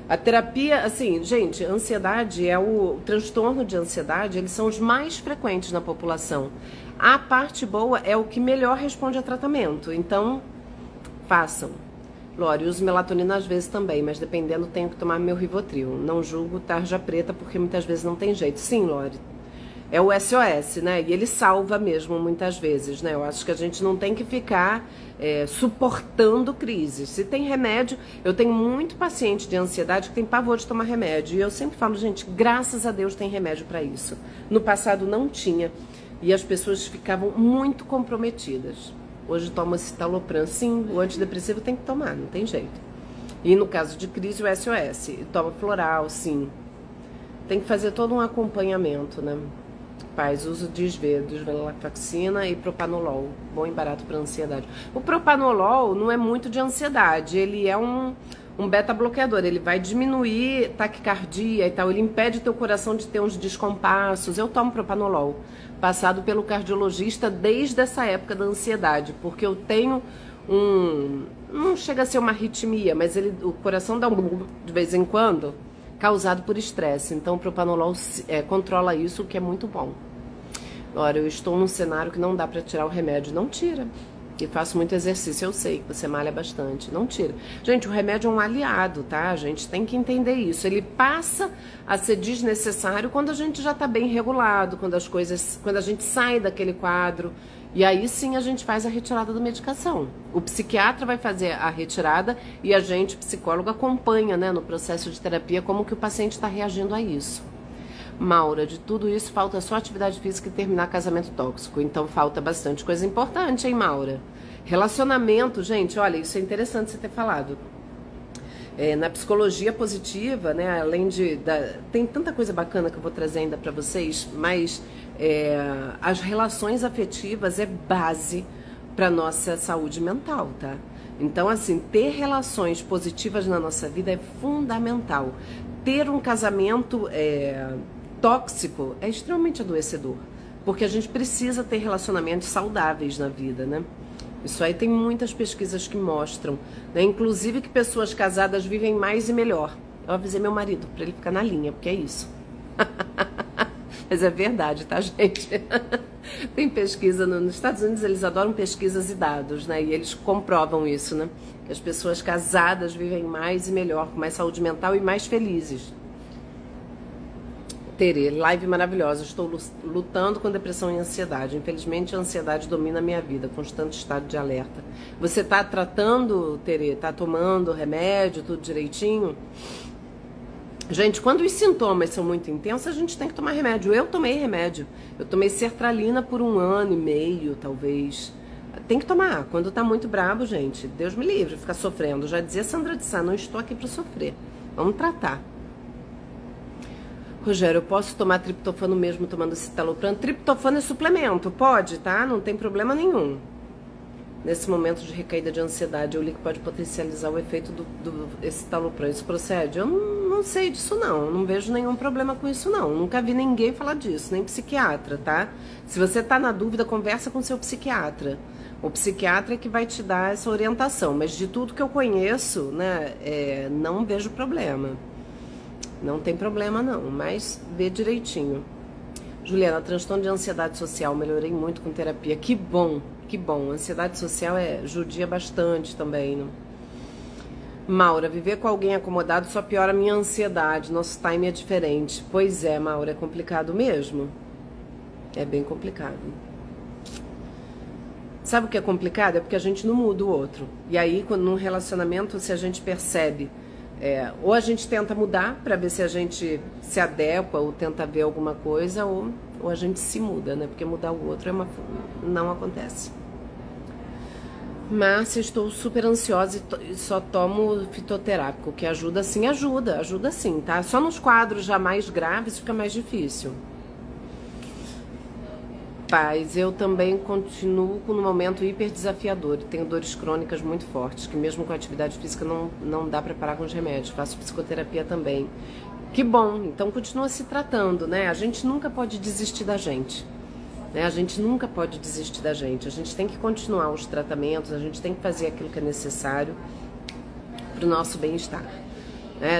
A terapia, assim, gente, ansiedade o transtorno de ansiedade, eles são os mais frequentes na população. A parte boa é o que melhor responde a tratamento. Então, façam. Lore, uso melatonina às vezes também, mas dependendo tenho que tomar meu Rivotril. Não julgo tarja preta porque muitas vezes não tem jeito. Sim, Lore, é o SOS, né? E ele salva mesmo muitas vezes, né? Eu acho que a gente não tem que ficar suportando crises. Se tem remédio, eu tenho muito paciente de ansiedade que tem pavor de tomar remédio. E eu sempre falo, gente, graças a Deus tem remédio para isso. No passado não tinha. E as pessoas ficavam muito comprometidas. Hoje toma citalopram, sim, o antidepressivo tem que tomar, não tem jeito. E no caso de crise, o SOS. Toma floral, sim. Tem que fazer todo um acompanhamento, né? Paz, uso de desvenlafaxina e propanolol, bom e barato para ansiedade. O propanolol não é muito de ansiedade, ele é um beta-bloqueador, ele vai diminuir taquicardia e tal, ele impede teu coração de ter uns descompassos. Eu tomo propanolol, passado pelo cardiologista desde essa época da ansiedade, porque eu tenho não chega a ser uma arritmia, mas o coração dá de vez em quando, causado por estresse. Então o propanolol controla isso, o que é muito bom. Olha, eu estou num cenário que não dá para tirar o remédio. Não tira. E faço muito exercício, eu sei que você malha bastante. Não tira. Gente, o remédio é um aliado, tá? A gente tem que entender isso. Ele passa a ser desnecessário quando a gente já está bem regulado, quando a gente sai daquele quadro. E aí sim a gente faz a retirada da medicação. O psiquiatra vai fazer a retirada e a gente, psicólogo, acompanha, né, no processo de terapia como que o paciente está reagindo a isso. Maura, de tudo isso falta só atividade física e terminar casamento tóxico. Então falta bastante coisa importante, hein, Maura? Relacionamento, gente, olha, isso é interessante você ter falado. Na psicologia positiva, né, além tem tanta coisa bacana que eu vou trazer ainda para vocês, mas as relações afetivas é base para nossa saúde mental, tá? Então, assim, ter relações positivas na nossa vida é fundamental. Ter um casamento tóxico é extremamente adoecedor, porque a gente precisa ter relacionamentos saudáveis na vida, né? Isso aí tem muitas pesquisas que mostram, né? Inclusive que pessoas casadas vivem mais e melhor. Eu avisei meu marido para ele ficar na linha, porque é isso. Mas é verdade, tá, gente? Tem pesquisa nos Estados Unidos, eles adoram pesquisas e dados, né? E eles comprovam isso, né? Que as pessoas casadas vivem mais e melhor, com mais saúde mental e mais felizes. Tere, live maravilhosa. Estou lutando com depressão e ansiedade. Infelizmente, a ansiedade domina a minha vida, constante estado de alerta. Você está tratando, Tere? Está tomando remédio, tudo direitinho? Gente, quando os sintomas são muito intensos, a gente tem que tomar remédio. Eu tomei remédio. Eu tomei sertralina por 1 ano e meio, talvez. Tem que tomar. Quando tá muito brabo, gente, Deus me livre, ficar sofrendo. Já dizia Sandra de Sá, não estou aqui para sofrer. Vamos tratar. Rogério, eu posso tomar triptofano mesmo tomando citalopram? Triptofano é suplemento, pode, tá? Não tem problema nenhum. Nesse momento de recaída de ansiedade, eu li que pode potencializar o efeito do citalopram. Isso procede? Eu não sei disso, não. Eu não vejo nenhum problema com isso, não. Nunca vi ninguém falar disso, nem psiquiatra, tá? Se você tá na dúvida, conversa com seu psiquiatra. O psiquiatra é que vai te dar essa orientação. Mas de tudo que eu conheço, né, não vejo problema. Não tem problema, não. Mas vê direitinho. Juliana, transtorno de ansiedade social. Melhorei muito com terapia. Que bom. Que bom, ansiedade social judia bastante também, né? Maura, viver com alguém acomodado só piora a minha ansiedade, nosso time é diferente. Pois é, Maura, é complicado mesmo. É bem complicado. Sabe o que é complicado? É porque a gente não muda o outro. E aí, quando num relacionamento, se a gente percebe, ou a gente tenta mudar para ver se a gente se adequa ou tenta ver alguma coisa, ou a gente se muda, né? Porque mudar o outro não acontece. Márcia, estou super ansiosa e só tomo fitoterápico, que ajuda sim, ajuda sim, tá? Só nos quadros já mais graves fica mais difícil. Paz, eu também continuo no momento hiper desafiador e tenho dores crônicas muito fortes, que mesmo com a atividade física não dá para parar com os remédios, faço psicoterapia também. Que bom, então continua se tratando, né? A gente nunca pode desistir da gente. A gente nunca pode desistir da gente. A gente tem que continuar os tratamentos, a gente tem que fazer aquilo que é necessário para o nosso bem-estar.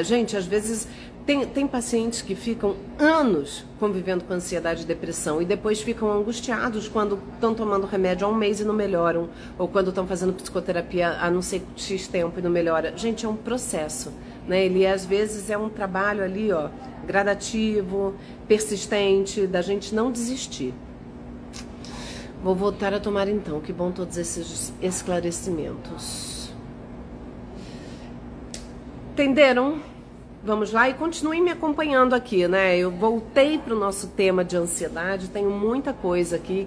Gente, às vezes Tem pacientes que ficam anos convivendo com ansiedade e depressão e depois ficam angustiados quando estão tomando remédio há um mês e não melhoram, ou quando estão fazendo psicoterapia há não sei X tempo e não melhora. Gente, é um processo, né? Ele às vezes é um trabalho ali, ó, gradativo, persistente, da gente não desistir. Vou voltar a tomar então, que bom todos esses esclarecimentos. Entenderam? Vamos lá e continuem me acompanhando aqui, né? Eu voltei para o nosso tema de ansiedade, tenho muita coisa aqui,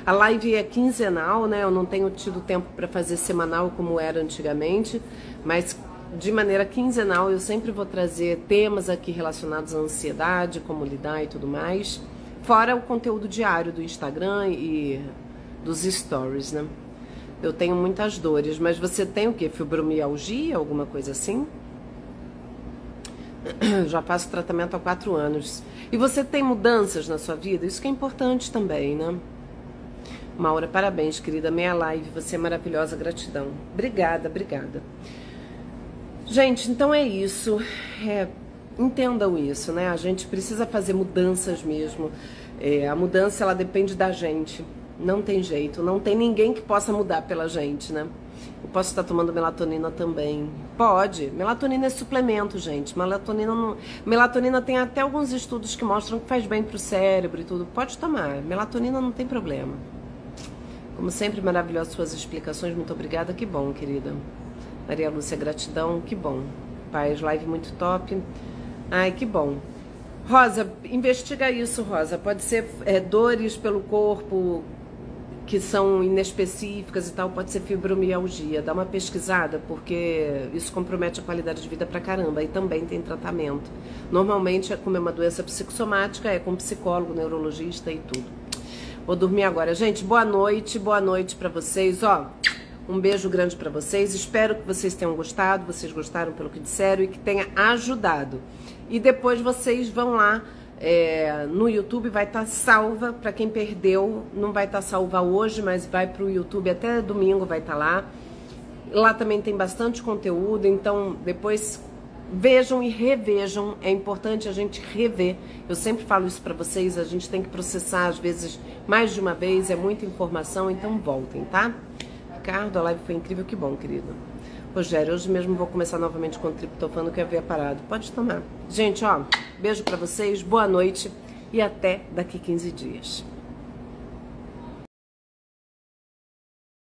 a live é quinzenal, né? Eu não tenho tido tempo para fazer semanal como era antigamente, mas de maneira quinzenal eu sempre vou trazer temas aqui relacionados à ansiedade, como lidar e tudo mais, fora o conteúdo diário do Instagram e dos stories, né? Eu tenho muitas dores, mas você tem o quê? Fibromialgia, alguma coisa assim? Já faço tratamento há 4 anos. E você tem mudanças na sua vida? Isso que é importante também, né? Maura, parabéns, querida. Minha live, você é maravilhosa, gratidão. Obrigada, obrigada. Gente, então é isso. Entendam isso, né? A gente precisa fazer mudanças mesmo. A mudança, ela depende da gente. Não tem jeito. Não tem ninguém que possa mudar pela gente, né? Eu posso estar tomando melatonina também. Pode. Melatonina é suplemento, gente. Melatonina tem até alguns estudos que mostram que faz bem pro cérebro e tudo. Pode tomar. Melatonina não tem problema. Como sempre, maravilhosas suas explicações. Muito obrigada. Que bom, querida. Maria Lúcia, gratidão. Que bom. Paz, live muito top. Ai, que bom. Rosa, investiga isso, Rosa. Pode ser dores pelo corpo que são inespecíficas e tal, pode ser fibromialgia. Dá uma pesquisada, porque isso compromete a qualidade de vida pra caramba. E também tem tratamento. Normalmente, como é uma doença psicossomática, é com psicólogo, neurologista e tudo. Vou dormir agora. Gente, boa noite pra vocês. Ó, um beijo grande pra vocês. Espero que vocês tenham gostado, vocês gostaram pelo que disseram e que tenha ajudado. E depois vocês vão lá no YouTube, vai estar salva, para quem perdeu, não vai estar salva hoje, mas vai para o YouTube, até domingo vai estar lá. Lá também tem bastante conteúdo, então depois vejam e revejam, é importante a gente rever. Eu sempre falo isso para vocês, a gente tem que processar às vezes mais de uma vez, é muita informação, então voltem, tá? Ricardo, a live foi incrível, que bom, querido. Rogério, hoje mesmo vou começar novamente com o triptofano que havia parado. Pode tomar. Gente, ó, beijo pra vocês, boa noite e até daqui 15 dias.